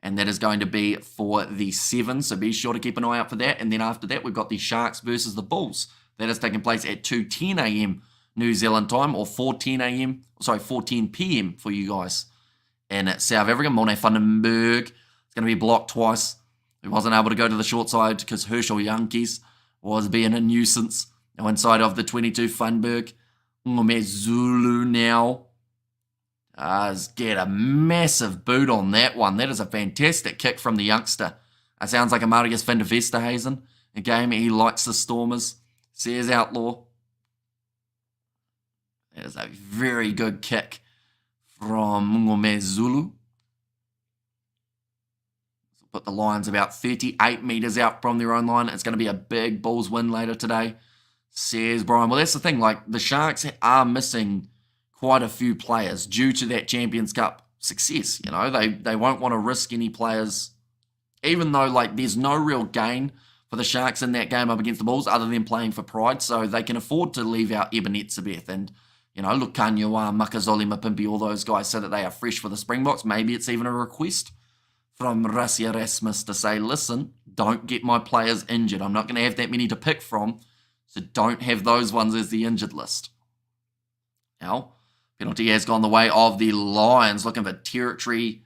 [SPEAKER 1] And that is going to be for the 7. So be sure to keep an eye out for that. And then after that, we've got the Sharks versus the Bulls. That is taking place at 2:10 a.m. New Zealand time, or 4:10 p.m. for you guys. And at South Africa, Morne van den Berg is going to be blocked twice. He wasn't able to go to the short side because Herschel Yankees was being a nuisance. Now inside of the 22, Funberg. Ngome Zulu now does get a massive boot on that one. That is a fantastic kick from the youngster. It sounds like a Marius van der Vesterhuizen. A game he likes the Stormers. Says Outlaw. That is a very good kick from Ngome Zulu. Put the Lions about 38 metres out from their own line. It's going to be a big Bulls win later today, says Brian. Well, that's the thing. Like, the Sharks are missing quite a few players due to that Champions Cup success. You know, they won't want to risk any players, even though, like, there's no real gain for the Sharks in that game up against the Bulls other than playing for pride. So they can afford to leave out Ebenezer and, you know, Lukanyoa, Makazoli, Mapimpi, all those guys so that they are fresh for the Springboks. Maybe it's even a request from Rassi Erasmus to say, listen, don't get my players injured. I'm not going to have that many to pick from, so don't have those ones as the injured list. Now, penalty has gone the way of the Lions, looking for territory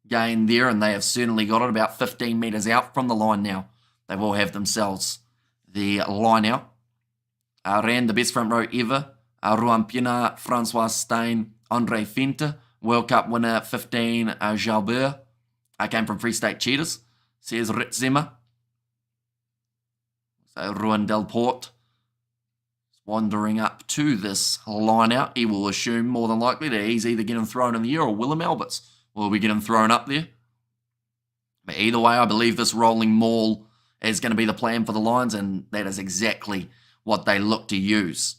[SPEAKER 1] gain there, and they have certainly got it about 15 metres out from the line now. They will have themselves the line out. Ran the best front row ever. Ruan Pienaar, Francois Steyn, Andre Fente, World Cup winner 15, Jalbert. I came from Free State Cheetahs, says Ritzema. So Ruan Delport wandering up to this line out. He will assume more than likely that he's either getting thrown in the air or Willem Alberts will be getting thrown up there. But either way, I believe this rolling maul is going to be the plan for the Lions, and that is exactly what they look to use.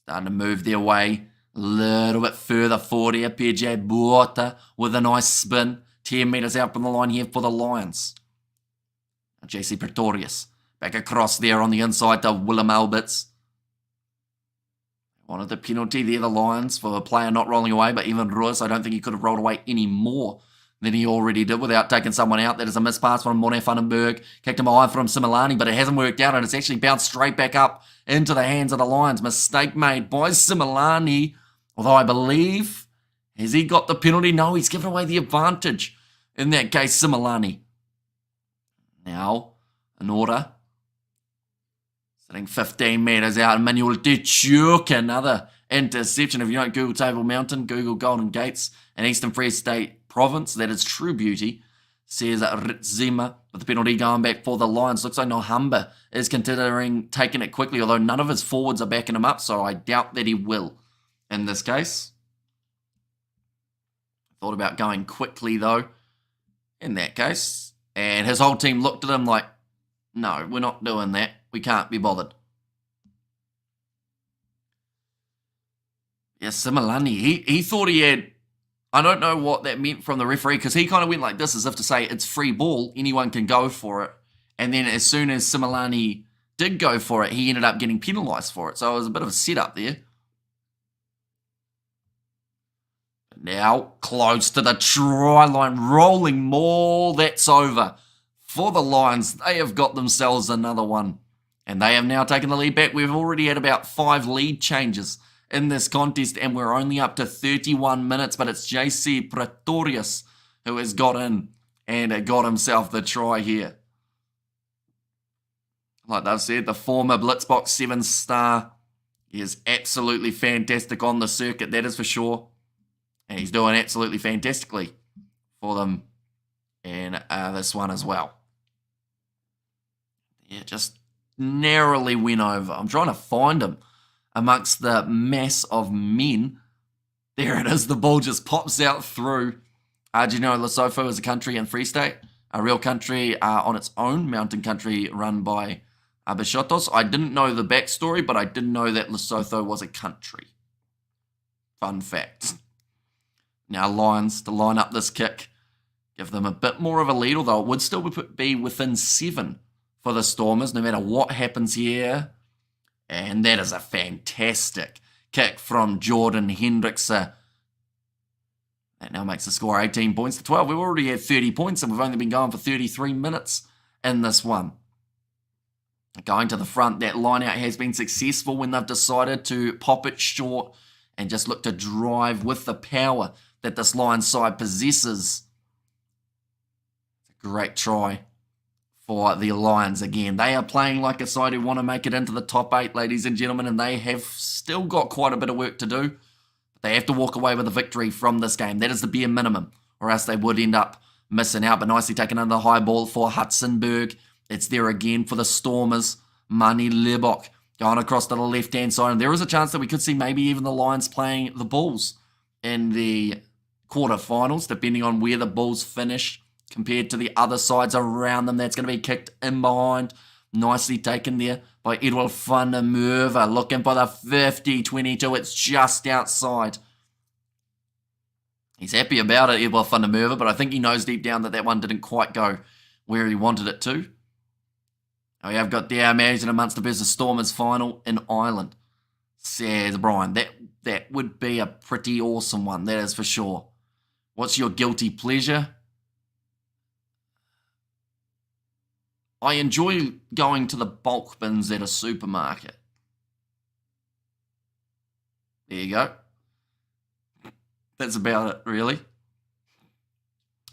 [SPEAKER 1] Starting to move their way a little bit further forward here. PJ Buota with a nice spin. 10 metres out from the line here for the Lions. JC Pretorius back across there on the inside to Willem Alberts. Wanted the penalty there, the Lions, for a player not rolling away, but even Ruiz, I don't think he could have rolled away any more than he already did without taking someone out. That is a missed pass from Morne van den Berg. Kicked him high from Similani, but it hasn't worked out, and it's actually bounced straight back up into the hands of the Lions. Mistake made by Similani, although I believe, has he got the penalty? No, he's given away the advantage. In that case, Similani. Now, in order. Sitting 15 metres out, Emmanuel Dichuk, another interception. If you don't Google Table Mountain, Google Golden Gates and Eastern Free State Province. That is true beauty, says Ritzema. With the penalty going back for the Lions. Looks like Nohamba is considering taking it quickly, although none of his forwards are backing him up, so I doubt that he will in this case. Thought about going quickly, though, in that case. And his whole team looked at him like, no, we're not doing that. We can't be bothered. Yeah, Similani, he thought he had, I don't know what that meant from the referee, because he kind of went like this as if to say it's free ball, anyone can go for it. And then as soon as Similani did go for it, he ended up getting penalised for it. So it was a bit of a setup there. Now, close to the try line, rolling maul, that's over. For the Lions, they have got themselves another one. And they have now taken the lead back. We've already had about 5 lead changes in this contest, and we're only up to 31 minutes, but it's JC Pretorius who has got in and got himself the try here. Like they've said, the former Blitzbox 7-star is absolutely fantastic on the circuit, that is for sure. And he's doing absolutely fantastically for them in this one as well. Yeah, just narrowly went over. I'm trying to find him amongst the mass of men. There it is. The ball just pops out through. Do you know Lesotho is a country in Free State? A real country on its own, mountain country run by Bishotos. I didn't know the backstory, but I did know that Lesotho was a country. Fun fact. Now Lions to line up this kick. give them a bit more of a lead, although it would still be within 7 for the Stormers, no matter what happens here. And that is a fantastic kick from Jordan Hendrickse. That now makes the score 18 points to 12. We've already had 30 points and we've only been going for 33 minutes in this one. Going to the front, that line out has been successful when they've decided to pop it short and just look to drive with the power that this Lions side possesses. Great try for the Lions again. They are playing like a side who want to make it into the top 8, ladies and gentlemen, and they have still got quite a bit of work to do. They have to walk away with a victory from this game. That is the bare minimum, or else they would end up missing out. But nicely taken under the high ball for Hudson-Berg. It's there again for the Stormers. Mani Lebok going across to the left-hand side. And there is a chance that we could see maybe even the Lions playing the Bulls in the quarterfinals, depending on where the Bulls finish compared to the other sides around them. That's going to be kicked in behind. Nicely taken there by Edward van der Merwe, looking for the 50-22. It's just outside. He's happy about it, Edward van der Merwe, but I think he knows deep down that that one didn't quite go where he wanted it to. We have got the Amazing amongst the Business Stormers final in Ireland, says Brian. That would be a pretty awesome one, that is for sure. What's your guilty pleasure? I enjoy going to the bulk bins at a supermarket. There you go. That's about it, really.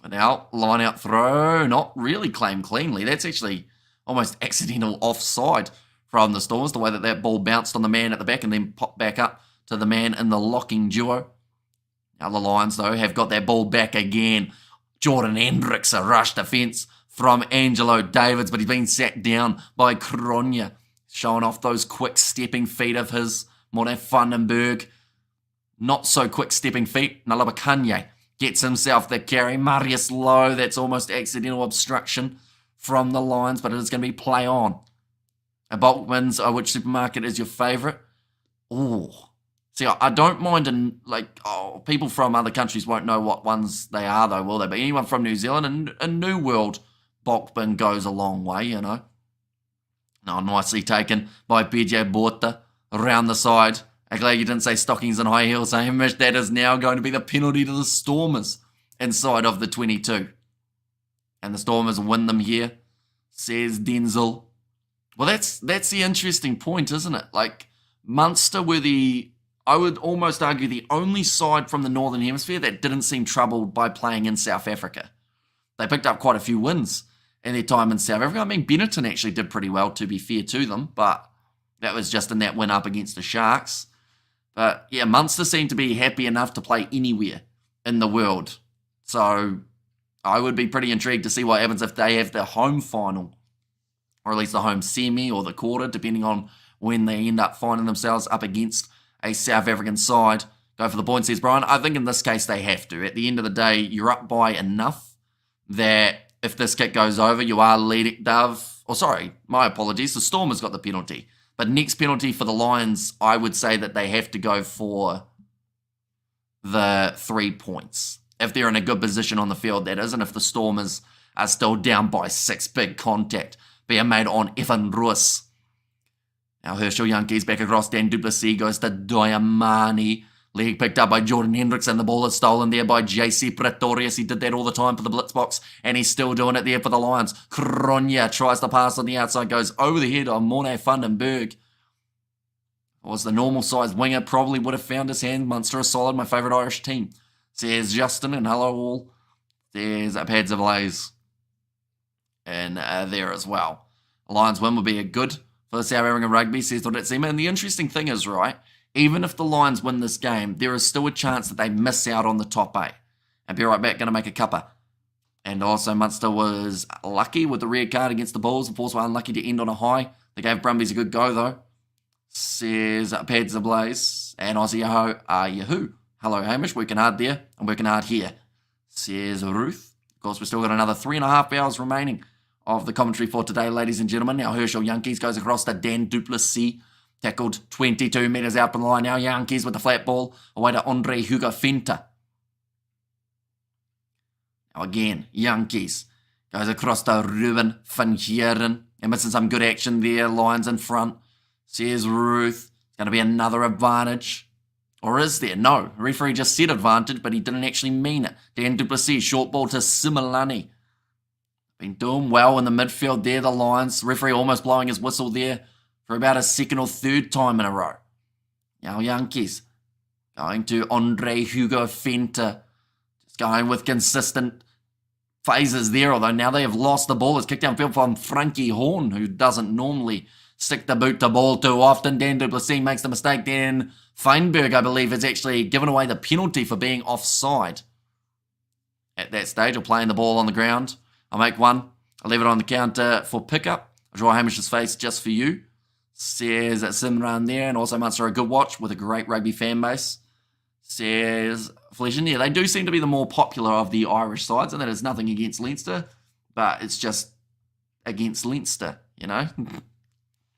[SPEAKER 1] Now, line out throw, not really claimed cleanly. That's actually almost accidental offside from the Stormers, the way that that ball bounced on the man at the back and then popped back up to the man in the locking duo. Now the Lions, though, have got that ball back again. Jordan Hendrickse, a rush defence from Angelo Davids, but he's been sat down by Kronya, showing off those quick stepping feet of his. Morne Vandenberg, not so quick stepping feet. Nalabakanye gets himself the carry. Marius Lowe, that's almost accidental obstruction from the Lions, but it is going to be play on. And Bulkman's, which supermarket is your favourite? Oh, see, I don't mind, people from other countries won't know what ones they are, though, will they? But anyone from New Zealand and a New World bulk bin goes a long way, you know. Now, nicely taken by PJ Borta around the side. I'm glad you didn't say stockings and high heels, Hamish. That is now going to be the penalty to the Stormers inside of the 22. And the Stormers win them here, says Denzel. Well, that's the interesting point, isn't it? Like, Munster were I would almost argue, the only side from the Northern Hemisphere that didn't seem troubled by playing in South Africa. They picked up quite a few wins in their time in South Africa. I mean, Benetton actually did pretty well, to be fair to them, but that was just in that win up against the Sharks. But yeah, Munster seemed to be happy enough to play anywhere in the world. So I would be pretty intrigued to see what happens if they have the home final, or at least the home semi or the quarter, depending on when they end up finding themselves up against a South African side. Go for the point, says Brian. I think in this case they have to. At the end of the day, you're up by enough that if this kick goes over, you are leading my apologies, the Stormers got the penalty. But next penalty for the Lions, I would say that they have to go for the 3 points. If they're in a good position on the field, that is, and if the Stormers are still down by 6, big contact being made on Evan Roos. Now Herschel Yankees back across, Dan Duplessis goes to Diamani. Leg picked up by Jordan Hendrickse, and the ball is stolen there by JC Pretorius. He did that all the time for the blitz box, and he's still doing it there for the Lions. Kronya tries to pass on the outside, goes over the head of Morne Vandenberg. Was the normal sized winger, probably would have found his hand. Munster is solid, my favourite Irish team, says Justin, and hello all. There's a Pads Ablaze in there as well. The Lions win would be a good for the South African rugby, says Dodetsema. And the interesting thing is, right, even if the Lions win this game, there is still a chance that they miss out on the top 8. And be right back, going to make a cuppa. And also Munster was lucky with the red card against the Bulls. Of course, were unlucky to end on a high. They gave Brumbies a good go, though. Says Pads Ablaze. And Aussie Yahoo. Hello, Hamish. Working hard there. I'm working hard here. Says Ruth. Of course, we've still got another 3.5 hours remaining of the commentary for today, ladies and gentlemen. Now Herschel Yankees goes across to Dan Duplessis. Tackled 22 metres out from the line. Now Yankees with the flat ball away to Andre Hugo Fenta. Now again, Yankees goes across to Ruben van Heeren. And missing some good action there. Lions in front. Says Ruth. It's going to be another advantage. Or is there? No. The referee just said advantage, but he didn't actually mean it. Dan du Plessis, short ball to Similani. Been doing well in the midfield there, the Lions. The referee almost blowing his whistle there for about a second or third time in a row. Now Yankees going to Andre Hugo Fenta. Just going with consistent phases there, although now they have lost the ball. It's kicked downfield from Frankie Horn, who doesn't normally stick the boot to ball too often. Dan du Plessis makes the mistake. Dan Feinberg, I believe, has actually given away the penalty for being offside at that stage, or playing the ball on the ground. I'll make one. I'll leave it on the counter for pickup. I'll draw Hamish's face just for you. Says Simran there, and also Munster a good watch with a great rugby fan base. Says Fleishan. Yeah, they do seem to be the more popular of the Irish sides, and that is nothing against Leinster, but it's just against Leinster, you know?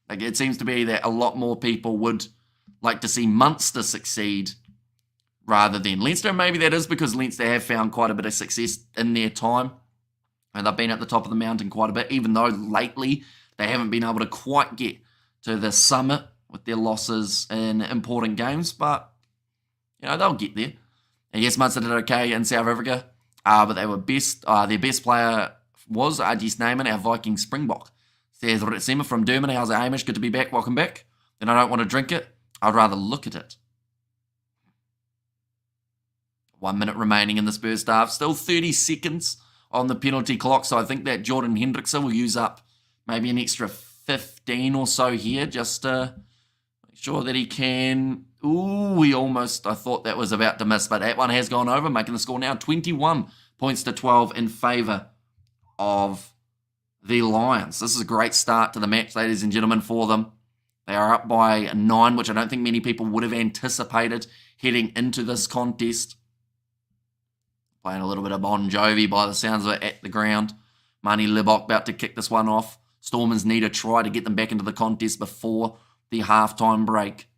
[SPEAKER 1] Like, it seems to be that a lot more people would like to see Munster succeed rather than Leinster. Maybe that is because Leinster have found quite a bit of success in their time, and they've been at the top of the mountain quite a bit, even though lately they haven't been able to quite get to the summit with their losses in important games, but, you know, they'll get there. And yes, Munster did okay in South Africa, but they were best. Their best player was Arjis Neyman, our Viking Springbok. Says Ritsema from Durban. How's it, Hamish? Good to be back. Welcome back. Then I don't want to drink it. I'd rather look at it. 1 minute remaining in the Spurs half. Still 30 seconds on the penalty clock, so I think that Jordan Hendrickson will use up maybe an extra 15 or so here, just to make sure that he can. Ooh, I thought that was about to miss, but that one has gone over, making the score now 21 points to 12 in favour of the Lions. This is a great start to the match, ladies and gentlemen, for them. They are up by 9, which I don't think many people would have anticipated heading into this contest. Playing a little bit of Bon Jovi by the sounds of it at the ground. Mani Libok about to kick this one off. Stormers need a try to get them back into the contest before the halftime break.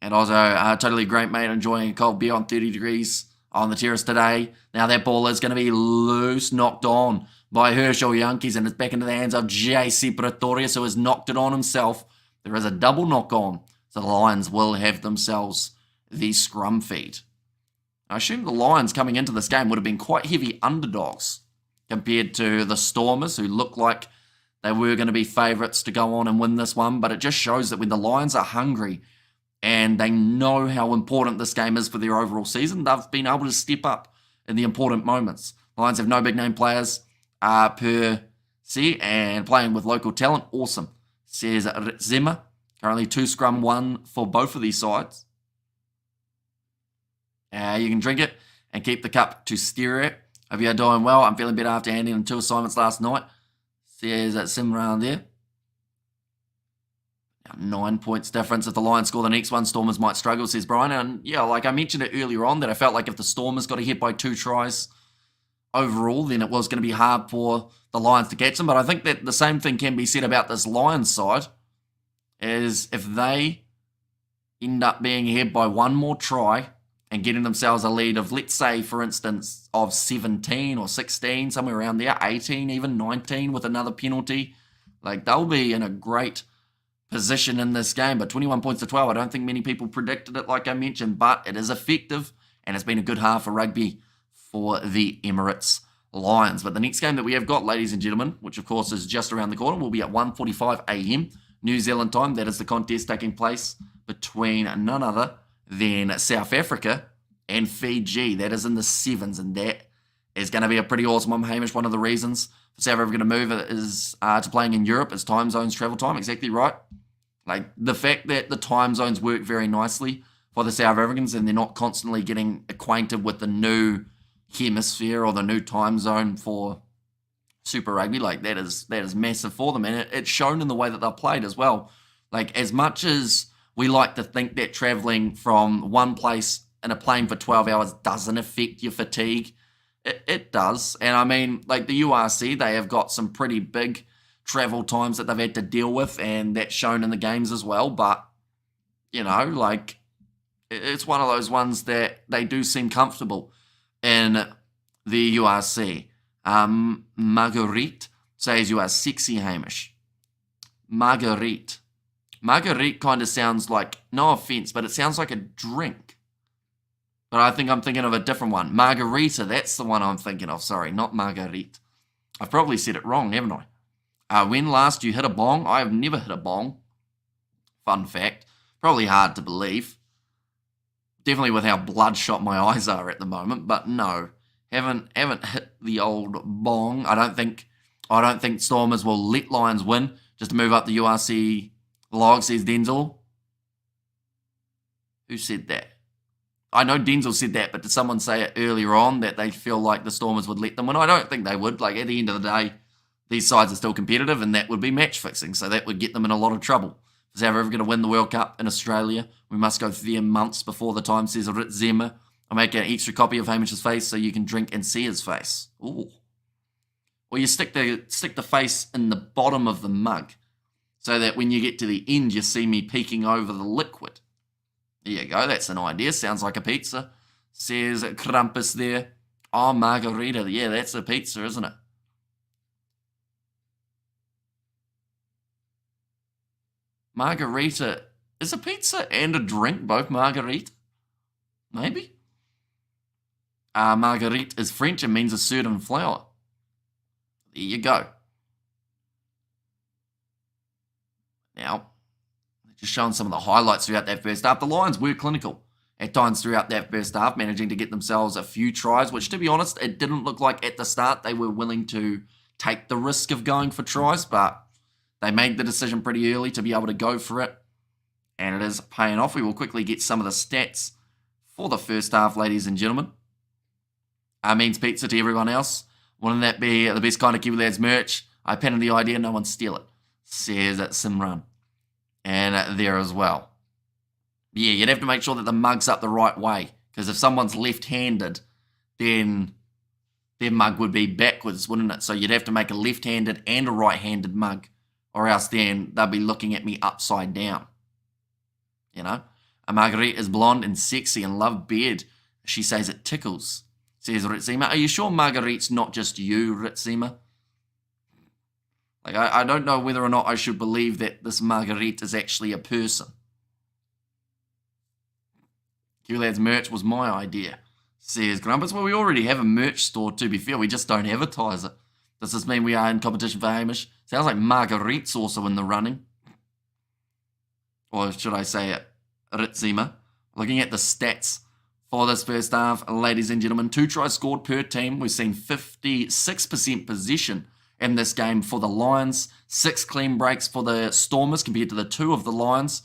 [SPEAKER 1] And also, totally great, mate. Enjoying a cold beer on 30 degrees on the terrace today. Now that ball is going to be loose, knocked on by Herschel Yankees, and it's back into the hands of JC Pretorius, who has knocked it on himself. There is a double knock on, so the Lions will have themselves the scrum feed. I assume the Lions coming into this game would have been quite heavy underdogs compared to the Stormers, who look like they were going to be favourites to go on and win this one, but it just shows that when the Lions are hungry and they know how important this game is for their overall season, they've been able to step up in the important moments. The Lions have no big-name players per se, and playing with local talent, awesome, says Zimmer. Currently 2 scrum 1 for both of these sides. You can drink it and keep the cup to steer it. Hope you're doing well. I'm feeling better after handling 2 assignments last night. Says that Sim around there. Now 9 points difference. If the Lions score the next one, Stormers might struggle, says Brian. And yeah, like I mentioned it earlier on, that I felt like if the Stormers got a hit by 2 tries overall, then it was going to be hard for the Lions to catch them. But I think that the same thing can be said about this Lions side, is if they end up being ahead by 1 more try and getting themselves a lead of, let's say, for instance, of 17 or 16, somewhere around there, 18, even 19 with another penalty, like they'll be in a great position in this game. But 21 points to 12, I don't think many people predicted it, like I mentioned, but it is effective, and it's been a good half of rugby for the Emirates Lions. But the next game that we have got, ladies and gentlemen, which of course is just around the corner, will be at 1:45 a.m. New Zealand time. That is the contest taking place between none other than South Africa and Fiji. That is in the 7s, and that is going to be a pretty awesome one, Hamish. One of the reasons for South Africa to move is to playing in Europe is time zones, travel time. Exactly right. Like the fact that the time zones work very nicely for the South Africans, and they're not constantly getting acquainted with the new hemisphere or the new time zone for Super Rugby, like that is massive for them, and it's shown in the way that they're played as well. Like, as much as we like to think that traveling from one place in a plane for 12 hours doesn't affect your fatigue, it does. And I mean, like the URC, they have got some pretty big travel times that they've had to deal with, and that's shown in the games as well. But, you know, like, it's one of those ones that they do seem comfortable in the URC. Marguerite says you are sexy, Hamish. Marguerite. Marguerite kind of sounds like, no offense, but it sounds like a drink. But I think I'm thinking of a different one. Margarita, that's the one I'm thinking of. Sorry, not Marguerite. I've probably said it wrong, haven't I? When last you hit a bong? I have never hit a bong. Fun fact. Probably hard to believe. Definitely with how bloodshot my eyes are at the moment, but no. Haven't hit the old bong. I don't think Stormers will let Lions win just to move up the URC log, says Denzel. Who said that? I know Denzel said that, but did someone say it earlier on that they feel like the Stormers would let them win? I don't think they would. Like, at the end of the day, these sides are still competitive, and that would be match fixing, so that would get them in a lot of trouble. If they're ever going to win the World Cup in Australia, we must go there months before the time, says Ritzema. I'll make an extra copy of Hamish's face so you can drink and see his face. Ooh. Or you stick the face in the bottom of the mug so that when you get to the end, you see me peeking over the liquid. There you go, that's an idea. Sounds like a pizza, says Krampus there. Oh, margarita. Yeah, that's a pizza, isn't it? Margarita. Is a pizza and a drink both margarita? Maybe? Marguerite is French and means a certain flower. There you go. Now, just showing some of the highlights throughout that first half. The Lions were clinical at times throughout that first half, managing to get themselves a few tries, which, to be honest, it didn't look like at the start they were willing to take the risk of going for tries, but they made the decision pretty early to be able to go for it, and it is paying off. We will quickly get some of the stats for the first half, ladies and gentlemen. Means pizza to everyone else. Wouldn't that be the best kind of Kiwi Lads merch? I patented the idea, no one steal it, says Simran. And there as well. Yeah, you'd have to make sure that the mug's up the right way, because if someone's left-handed, then their mug would be backwards, wouldn't it? So you'd have to make a left-handed and a right-handed mug, or else then they'll be looking at me upside down. You know? Marguerite is blonde and sexy and love beard. She says it tickles, says Ritzema. Are you sure Marguerite's not just you, Ritzema? Like, I don't know whether or not I should believe that this Marguerite is actually a person. Q-Lads merch was my idea, says Grumpus. Well, we already have a merch store, to be fair. We just don't advertise it. Does this mean we are in competition for Hamish? Sounds like Marguerite's also in the running. Or should I say it, Ritzema. Looking at the stats for this first half, ladies and gentlemen, 2 tries scored per team. We've seen 56% possession in this game for the Lions, 6 clean breaks for the Stormers compared to the 2 of the Lions.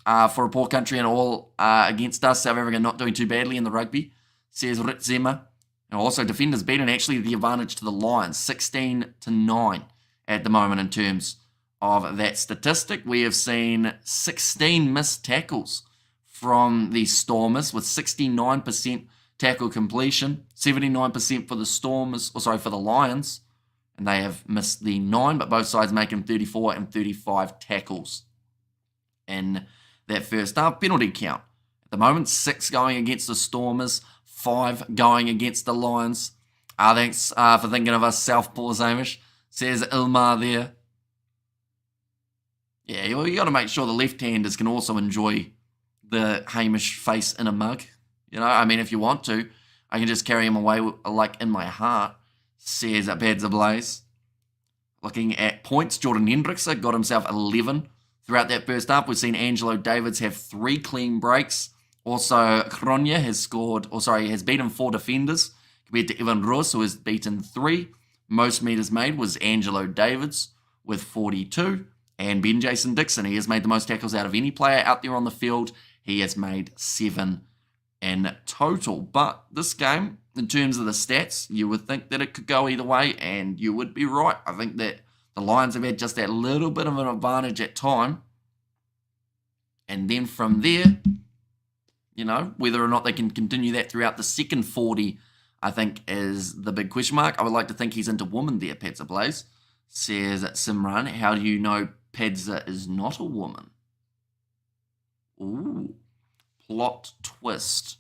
[SPEAKER 1] For a poor country and all against us, South Africa not doing too badly in the rugby, says Ritzema. And also defenders beaten actually the advantage to the Lions, 16-9 at the moment in terms of that statistic. We have seen 16 missed tackles from the Stormers with 69% tackle completion, 79% for the Stormers, for the Lions. And they have missed the 9, but both sides making 34 and 35 tackles in that first half. Penalty count. At the moment, 6 going against the Stormers, 5 going against the Lions. Thanks for thinking of us, Southpaws, Hamish, says Ilmar there. Yeah, you got to make sure the left-handers can also enjoy the Hamish face in a mug. You know, I mean, if you want to, I can just carry him away like in my heart, says Pads Ablaze. Looking at points, Jordan Hendrickson got himself 11 throughout that first half. We've seen Angelo Davids have 3 clean breaks. Also, Kronya has beaten 4 defenders compared to Evan Roos, who has beaten 3. Most meters made was Angelo Davids with 42. And Ben Jason Dixon, he has made the most tackles out of any player out there on the field. He has made 7 in total. But this game, in terms of the stats, you would think that it could go either way, and you would be right. I think that the Lions have had just that little bit of an advantage at time. And then from there, you know, whether or not they can continue that throughout the second 40, I think is the big question mark. I would like to think he's into woman there, Padza Blaze, says Simran. How do you know Padza is not a woman? Ooh, plot twist.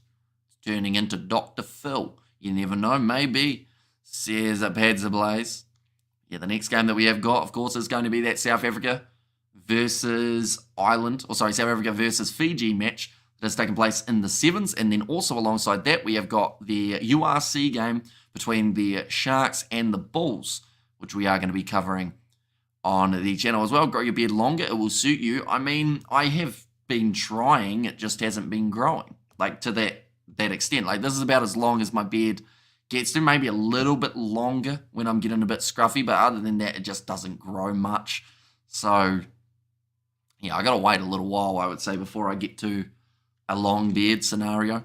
[SPEAKER 1] Turning into Dr. Phil. You never know, maybe, says Pads Ablaze. Yeah, the next game that we have got, of course, is going to be that South Africa versus South Africa versus Fiji match that has taken place in the sevens. And then also alongside that, we have got the URC game between the Sharks and the Bulls, which we are going to be covering on the channel as well. Grow your beard longer, it will suit you. I mean, I have been trying, it just hasn't been growing, like to that extent. Like, this is about as long as my beard gets to, maybe a little bit longer when I'm getting a bit scruffy, but other than that, it just doesn't grow much. So, yeah, I gotta wait a little while, I would say, before I get to a long beard scenario.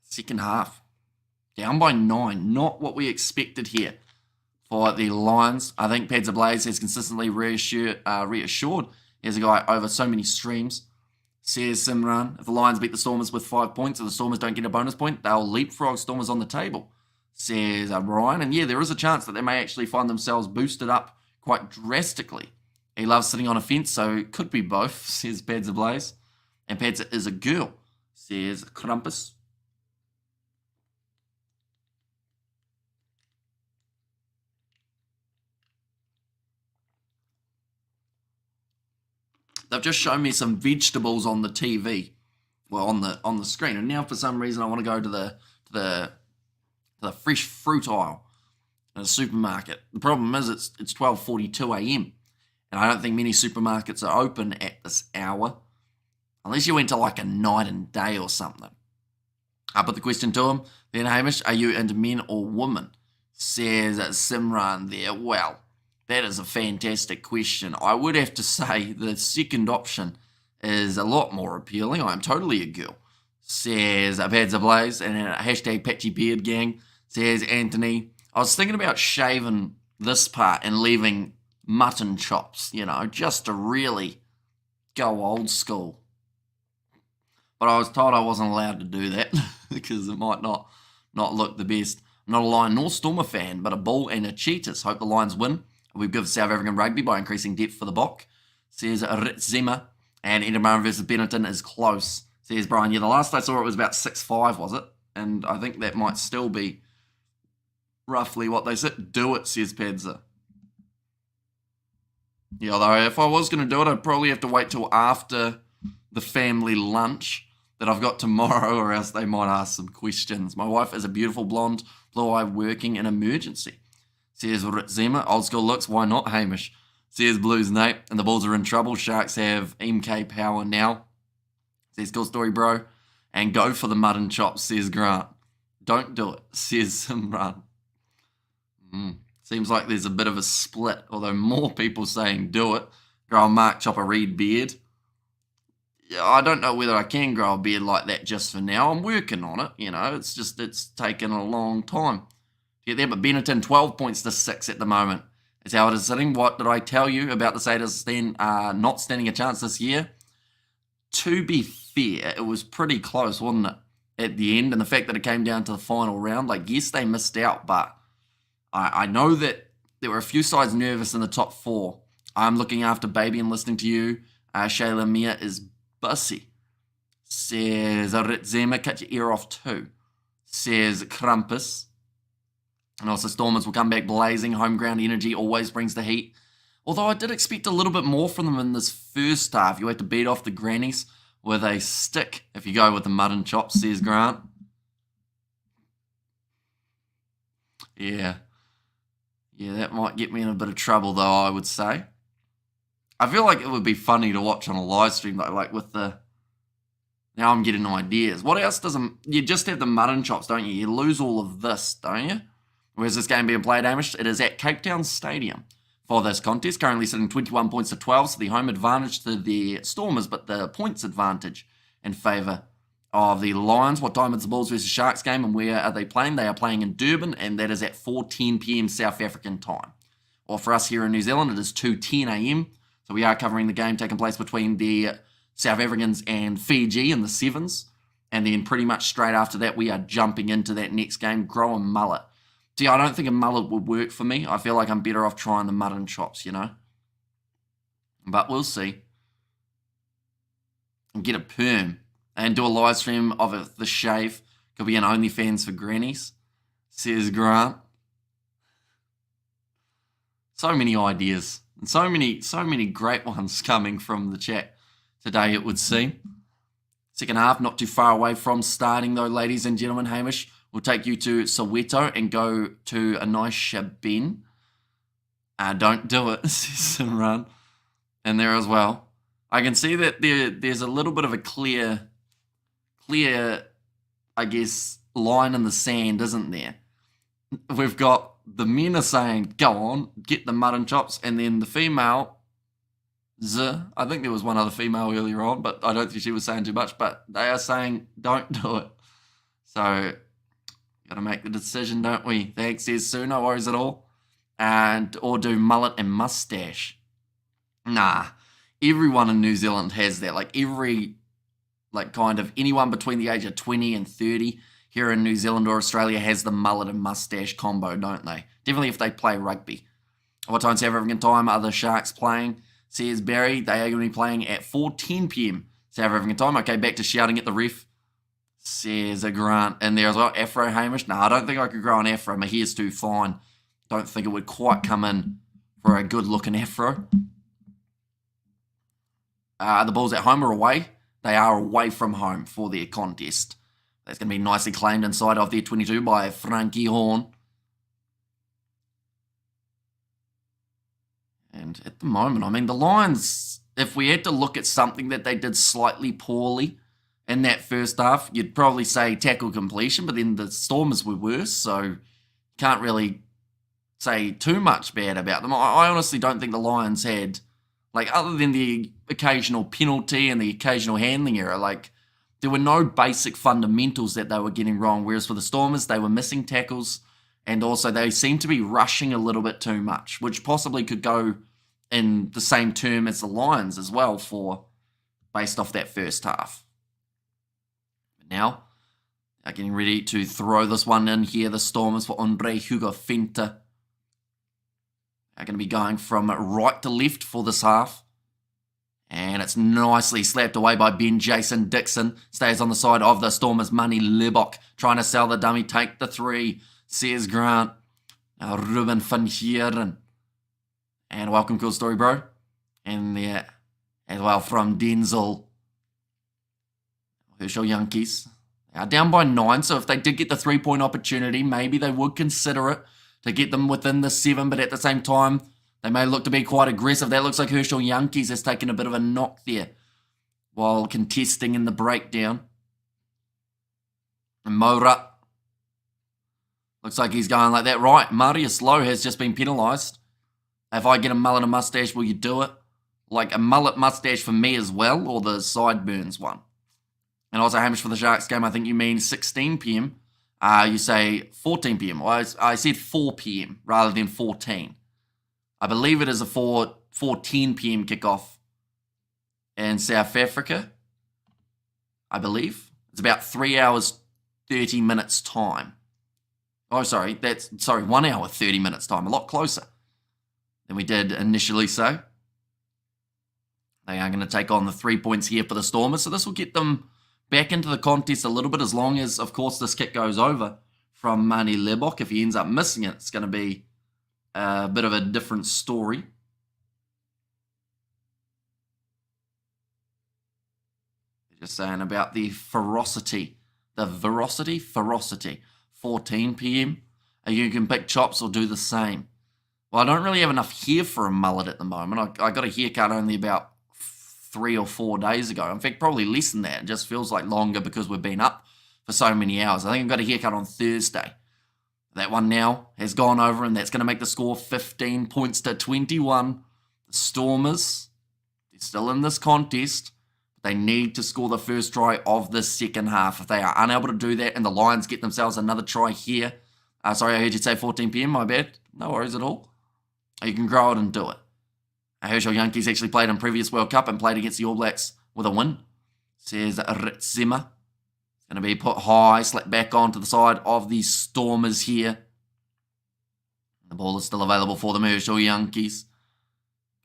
[SPEAKER 1] Second half, down by 9, not what we expected here for the Lions. I think Pads Ablaze has consistently reassured as a guy over so many streams. Says Simran, if the Lions beat the Stormers with 5 points, if the Stormers don't get a bonus point, they'll leapfrog Stormers on the table, says Brian. And yeah, there is a chance that they may actually find themselves boosted up quite drastically. He loves sitting on a fence, so it could be both, says Pads Ablaze. And Pads is a girl, says Krampus. They've just shown me some vegetables on the TV, well, on the screen, and now for some reason I want to go to the fresh fruit aisle in a supermarket. The problem is it's 12:42 a.m. and I don't think many supermarkets are open at this hour, unless you went to like a night and day or something. I put the question to him. Then, Hamish, are you into men or women? Says Simran there. Well, that is a fantastic question. I would have to say the second option is a lot more appealing. I am totally a girl, says Pads Ablaze. And hashtag Patchy Beard Gang, says Anthony. I was thinking about shaving this part and leaving mutton chops, just to really go old school. But I was told I wasn't allowed to do that because it might not look the best. I'm not a Lion nor Stormer fan, but a Bull and a Cheetahs. Hope the Lions win. We've given South African rugby by increasing depth for the Bok, says Ritzema. And Edinburgh versus Benetton is close, says Brian. Yeah, the last I saw it was about 6-5, was it? And I think that might still be roughly what they said. Do it, says Padza. Yeah, although if I was going to do it, I'd probably have to wait till after the family lunch that I've got tomorrow, or else they might ask some questions. My wife is a beautiful blonde, blue-eyed, working in emergency, says Ritzema. Old school looks, why not, Hamish? Says Blues Nate. And the Bulls are in trouble. Sharks have MK power now, says Cool Story Bro. And go for the mutton chops, says Grant. Don't do it, says Simran. Seems like there's a bit of a split, although more people saying do it. Grow a Mark Chopper Reed beard. Yeah, I don't know whether I can grow a beard like that just for now. I'm working on it, it's taken a long time to get there. But Benetton 12 points to 6 at the moment is how it is sitting. What did I tell you about the Satyrs not standing a chance this year? To be fair, it was pretty close, wasn't it, at the end? And the fact that it came down to the final round, yes, they missed out, but I know that there were a few sides nervous in the top 4. I'm looking after baby and listening to you. Shayla Mia is bussy, says Ritzema. Cut your ear off too, says Krampus. And also Stormers will come back blazing. Home ground energy always brings the heat. Although I did expect a little bit more from them in this first half. You had to beat off the grannies with a stick if you go with the mutton chops, says Grant. Yeah, that might get me in a bit of trouble, though, I would say. I feel like it would be funny to watch on a live stream, though, with the... Now I'm getting ideas. What else doesn't... You just have the mutton chops, don't you? You lose all of this, don't you? Where's this game being played, Amish? It is at Cape Town Stadium for this contest. Currently sitting 21 points to 12, so the home advantage to the Stormers, but the points advantage in favour of the Lions. What time is the Bulls versus Sharks game, and where are they playing? They are playing in Durban, and that is at 4:10 p.m. South African time. Or for us here in New Zealand, it is 2:10 a.m. So we are covering the game taking place between the South Africans and Fiji in the sevens. And then pretty much straight after that, we are jumping into that next game, grow a mullet. See, I don't think a mullet would work for me. I feel like I'm better off trying the mutton chops, But we'll see. And get a perm. And do a live stream of the shave. Could be an OnlyFans for grannies, says Grant. So many ideas and so many great ones coming from the chat today, it would seem. Second half, not too far away from starting though, ladies and gentlemen. Hamish will take you to Soweto and go to a nice shabin. Don't do it, says Simran. And there as well. I can see that there's a little bit of a clear, I guess, line in the sand, isn't there? We've got the men are saying, go on, get the mutton chops, and then the female, I think there was one other female earlier on, but I don't think she was saying too much, but they are saying, don't do it. So, got to make the decision, don't we? Thanks, says Sue, no worries at all. Or do mullet and mustache. Nah, everyone in New Zealand has that. Kind of anyone between the age of 20 and 30 here in New Zealand or Australia has the mullet and mustache combo, don't they? Definitely if they play rugby. What time South African time are the Sharks playing? Says Barry. They are going to be playing at 4:10 p.m. South African time. Okay, back to shouting at the ref. Says a Grant in there as well. Afro, Hamish? No, I don't think I could grow an afro. My hair's too fine. Don't think it would quite come in for a good-looking afro. The Bulls at home or away? They are away from home for their contest. That's going to be nicely claimed inside of their 22 by Frankie Horn. And at the moment, I mean, the Lions, if we had to look at something that they did slightly poorly in that first half, you'd probably say tackle completion, but then the Stormers were worse, so can't really say too much bad about them. I honestly don't think the Lions had, other than the occasional penalty and the occasional handling error, there were no basic fundamentals that they were getting wrong, whereas for the Stormers, they were missing tackles, and also they seemed to be rushing a little bit too much, which possibly could go in the same term as the Lions as well based off that first half. But now, they're getting ready to throw this one in here, the Stormers for Andre Hugo Fenta. They're going to be going from right to left for this half. And it's nicely slapped away by Ben Jason Dixon. Stays on the side of the Stormers. Money Lebok trying to sell the dummy. Take the three, says Grant. Now Ruben van Heeren. And welcome, cool story, bro. And there as well from Denzel. Herschel Yankees. They are down by 9, so if they did get the 3-point opportunity, maybe they would consider it to get them within the 7, but at the same time, they may look to be quite aggressive. That looks like Herschel Yankees has taken a bit of a knock there while contesting in the breakdown. And Mora looks like he's going like that. Right, Marius Lowe has just been penalised. If I get a mullet and mustache, will you do it? Like a mullet mustache for me as well, or the sideburns one? And also, Hamish, for the Sharks game, I think you mean 16 p.m. You say 14 p.m. Well, I said 4 p.m. rather than 14. I believe it is a 4:10 p.m. kickoff in South Africa. I believe. It's about 3 hours, 30 minutes time. Oh, sorry. 1 hour, 30 minutes time. A lot closer than we did initially say. They are going to take on the 3 points here for the Stormers. So this will get them back into the contest a little bit, as long as, of course, this kick goes over from Mani Lebok. If he ends up missing it, it's going to be a bit of a different story. Just saying about the ferocity. The ferocity? 14 p.m. You can pick chops or do the same. Well, I don't really have enough hair for a mullet at the moment. I got a haircut only about 3 or 4 days ago. In fact, probably less than that. It just feels like longer because we've been up for so many hours. I think I got a haircut on Thursday. That one now has gone over, and that's going to make the score 15 points to 21. The Stormers, they're still in this contest. They need to score the first try of the second half. If they are unable to do that and the Lions get themselves another try here. Sorry, I heard you say 14 p.m. My bad. No worries at all. You can grow it and do it. Herschel Yankees actually played in previous World Cup and played against the All Blacks with a win. Says Ritzema. It's going to be put high, slapped back onto the side of the Stormers here. The ball is still available for the Herschel Yankees.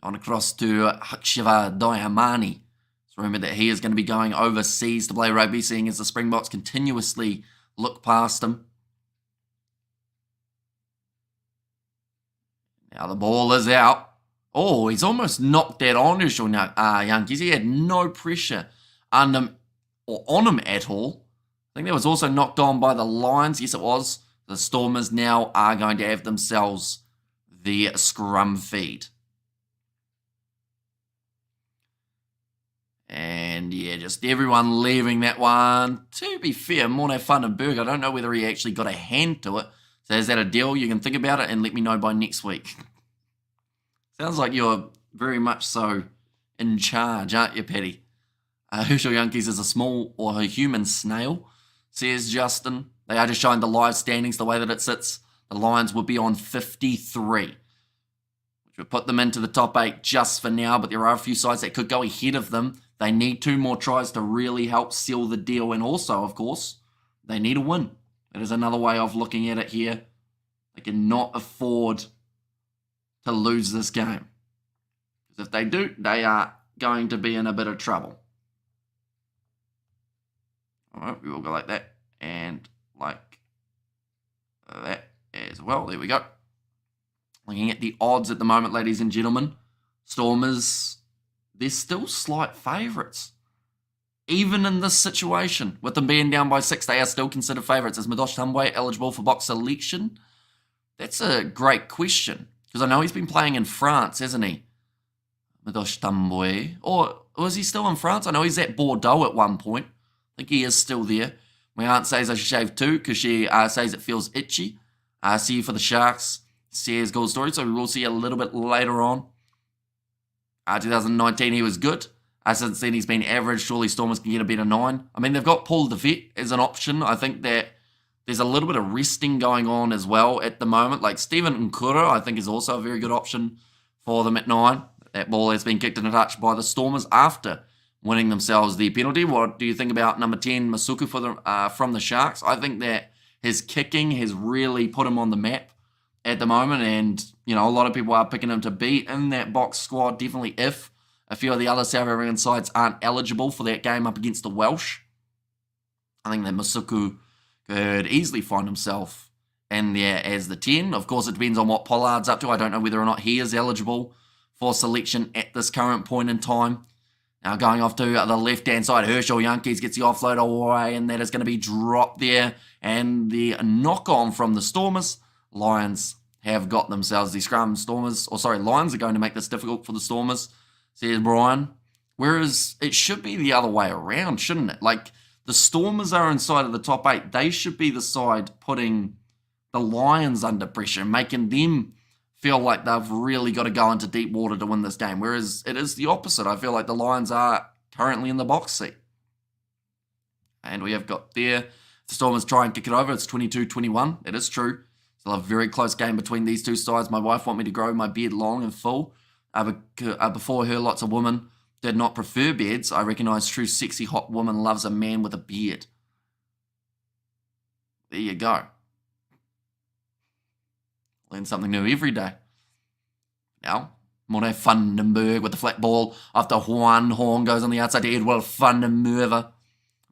[SPEAKER 1] On across to Hakshiva Diamani. It's rumoured that he is going to be going overseas to play rugby, seeing as the Springboks continuously look past him. Now the ball is out. Oh, he's almost knocked that on Yankees. He had no pressure on him at all. I think that was also knocked on by the Lions. Yes, it was. The Stormers now are going to have themselves the scrum feed. And yeah, just everyone leaving that one. To be fair, Morne van den Berg, I don't know whether he actually got a hand to it. So is that a deal? You can think about it and let me know by next week. Sounds like you're very much so in charge, aren't you, Paddy? Herschel Yankees is a small or a human snail, says Justin. They are just showing the live standings the way that it sits. The Lions would be on 53, which would put them into the top 8 just for now, but there are a few sides that could go ahead of them. They need 2 more tries to really help seal the deal, and also, of course, they need a win. That is another way of looking at it here. They cannot afford to lose this game. Because if they do, they are going to be in a bit of trouble. All right, we will go like that and like that as well. There we go. Looking at the odds at the moment, ladies and gentlemen, Stormers, they're still slight favourites. Even in this situation, with them being down by 6, they are still considered favourites. Is Madosh Tambwe eligible for box selection? That's a great question, because I know he's been playing in France, hasn't he? Madosh Tambwe. Or was he still in France? I know he's at Bordeaux at one point. I think he is still there. My aunt says I should shave too, because she says it feels itchy. See you for the Sharks. Sears goal story, so we will see a little bit later on. 2019, he was good. Since then, he's been average. Surely Stormers can get a better 9. I mean, they've got Paul de Vet as an option. I think that there's a little bit of resting going on as well at the moment. Like Stephen Nkura, I think, is also a very good option for them at 9. That ball has been kicked in a touch by the Stormers after winning themselves the penalty. What do you think about number 10, Masuku, from the Sharks? I think that his kicking has really put him on the map at the moment, and you know, a lot of people are picking him to be in that box squad, definitely if a few of the other South African sides aren't eligible for that game up against the Welsh. I think that Masuku could easily find himself in there as the 10. Of course, it depends on what Pollard's up to. I don't know whether or not he is eligible for selection at this current point in time. Now going off to the left-hand side, Herschel Yankees gets the offload away, and that is going to be dropped there. And the knock-on from the Stormers. Lions have got themselves the scrum. Lions are going to make this difficult for the Stormers, says Brian. Whereas it should be the other way around, shouldn't it? Like, the Stormers are inside of the top 8. They should be the side putting the Lions under pressure, making them feel like they've really got to go into deep water to win this game. Whereas it is the opposite. I feel like the Lions are currently in the box seat. And we have got there. The Stormers try and kick it over. It's 22-21. It is true. Still a very close game between these two sides. My wife wanted me to grow my beard long and full. Before her, lots of women did not prefer beards. I recognise true sexy hot woman loves a man with a beard. There you go. Learn something new every day. Now, Morne van den Berg with the flat ball after Juan Horn goes on the outside to Edward van der Merwe.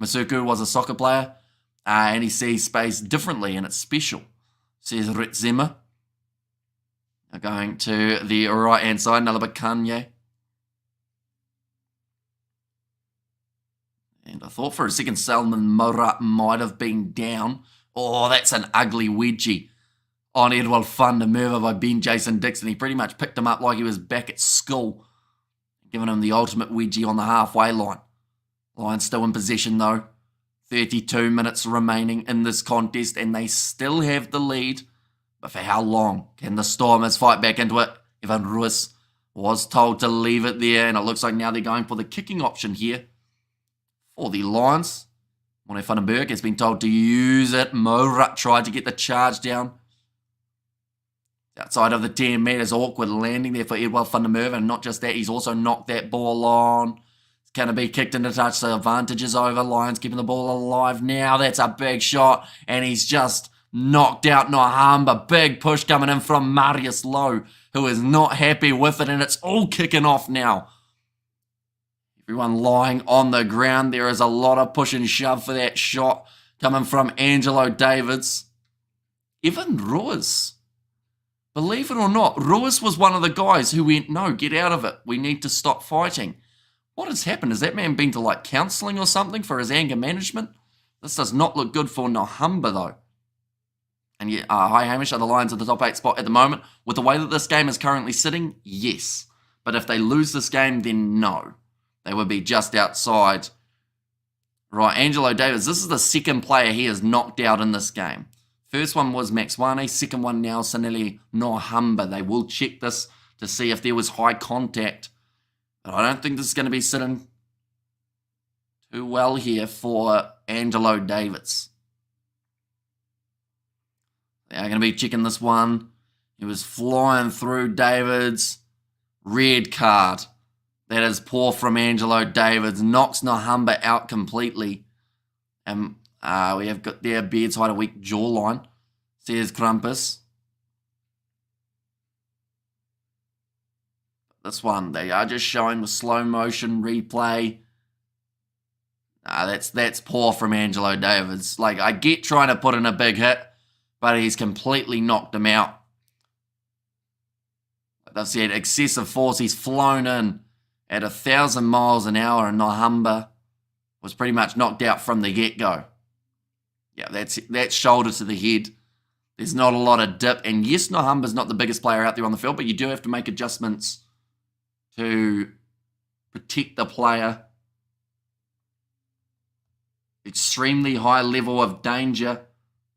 [SPEAKER 1] Masuku was a soccer player and he sees space differently and it's special, says Ritzema. Now going to the right-hand side, another Bakanye. And I thought for a second Salman Morat might have been down. Oh, that's an ugly wedgie on Edward van der Merwe by Ben Jason Dixon. He pretty much picked him up like he was back at school, giving him the ultimate wedgie on the halfway line. Lions still in possession though. 32 minutes remaining in this contest and they still have the lead. But for how long can the Stormers fight back into it? Evan Ruiz was told to leave it there, and it looks like now they're going for the kicking option here for the Lions. Morne van den Berg has been told to use it. Morat tried to get the charge down. Outside of the 10 metres, awkward landing there for Edward van der Merwe, and not just that, he's also knocked that ball on. It's going to be kicked into touch, the advantage is over. Lions keeping the ball alive now. That's a big shot, and he's just knocked out Nohamba. Big push coming in from Marius Lowe, who is not happy with it, and it's all kicking off now. Everyone lying on the ground. There is a lot of push and shove for that shot coming from Angelo Davids. Evan Ruiz. Believe it or not, Ruiz was one of the guys who went, no, get out of it. We need to stop fighting. What has happened? Has that man been to like counselling or something for his anger management? This does not look good for Nohamba though. And yeah, hi Hamish, are the Lions at the top 8 spot at the moment? With the way that this game is currently sitting, yes. But if they lose this game, then no. They would be just outside. Right, Angelo Davis, this is the second player he has knocked out in this game. First one was Max Wane, second one now Sanili Nohamba. They will check this to see if there was high contact. But I don't think this is going to be sitting too well here for Angelo Davids. They are going to be checking this one. He was flying through Davids. Red card. That is poor from Angelo Davids. Knocks Nohamba out completely. And we have got their Beards hide a weak jawline, says Krampus. This one, they are just showing the slow motion replay. That's poor from Angelo Davids. Like, I get trying to put in a big hit, but he's completely knocked him out. Like they've said, excessive force. He's flown in at 1,000 miles an hour, and Nohamba was pretty much knocked out from the get-go. Yeah, that's shoulder to the head. There's not a lot of dip. And yes, Nohamba's not the biggest player out there on the field, but you do have to make adjustments to protect the player. Extremely high level of danger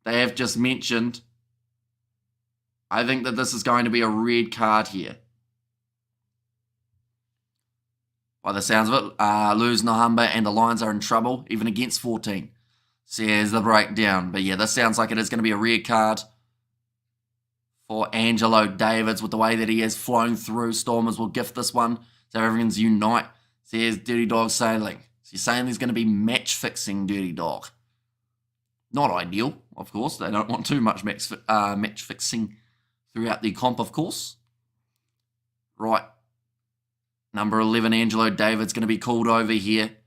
[SPEAKER 1] they have just mentioned. I think that this is going to be a red card here. By the sounds of it, lose Nohamba and the Lions are in trouble, even against 14. Says the breakdown. But yeah, this sounds like it is going to be a red card for Angelo Davids with the way that he has flown through. Stormers will gift this one. So everyone's unite. Says Dirty Dog Sailing. So you're saying there's going to be match fixing, Dirty Dog. Not ideal, of course. They don't want too much match fixing throughout the comp, of course. Right. Number 11, Angelo Davids, going to be called over here.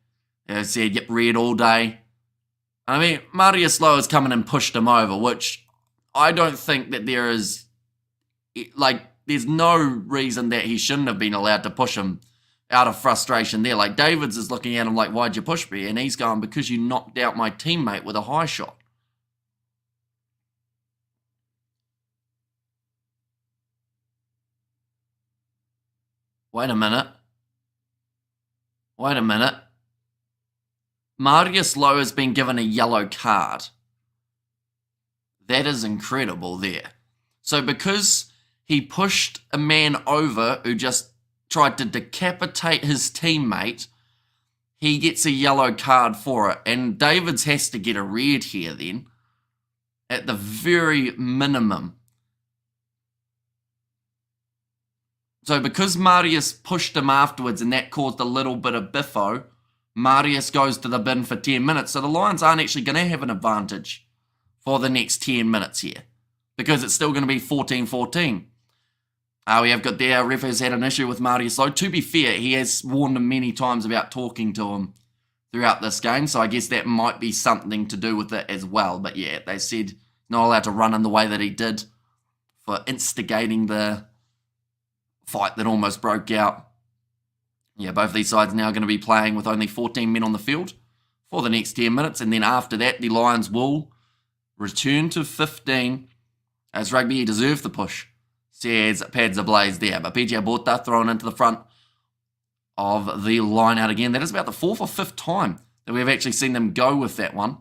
[SPEAKER 1] As I said, yep, red all day. I mean, Marius Lowe has come in and pushed him over, which I don't think that there is, like, there's no reason that he shouldn't have been allowed to push him out of frustration there. Like, Davids is looking at him like, why'd you push me? And he's going, because you knocked out my teammate with a high shot. Wait a minute. Marius Lowe has been given a yellow card. That is incredible there. So because he pushed a man over who just tried to decapitate his teammate, he gets a yellow card for it. And Davids has to get a red here then, at the very minimum. So because Marius pushed him afterwards and that caused a little bit of biffo, Marius goes to the bin for 10 minutes. So the Lions aren't actually going to have an advantage for the next 10 minutes here, because it's still going to be 14-14. We have got there, ref has had an issue with Marius Lowe. To be fair, he has warned him many times about talking to him throughout this game, so I guess that might be something to do with it as well. But yeah, they said not allowed to run in the way that he did for instigating the fight that almost broke out. Yeah, both of these sides now going to be playing with only 14 men on the field for the next 10 minutes. And then after that, the Lions will return to 15 as Rugby deserve the push. Says pads ablaze there. But PJ Borta thrown into the front of the line out again. That is about the 4th or 5th time that we've actually seen them go with that one.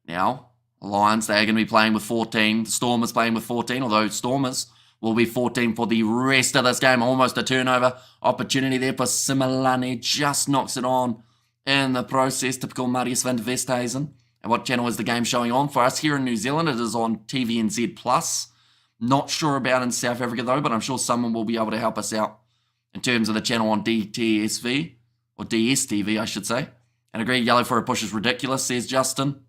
[SPEAKER 1] Now, the Lions, they are going to be playing with 14. The Stormers playing with 14, although Stormers will be 14 for the rest of this game. Almost a turnover opportunity there for Similani. Just knocks it on in the process. Typical Marius van der Westhuizen. And what channel is the game showing on? For us here in New Zealand, it is on TVNZ+. Not sure about in South Africa though, but I'm sure someone will be able to help us out in terms of the channel on DTSV, or DSTV I should say. And a green yellow for a push is ridiculous, says Justin.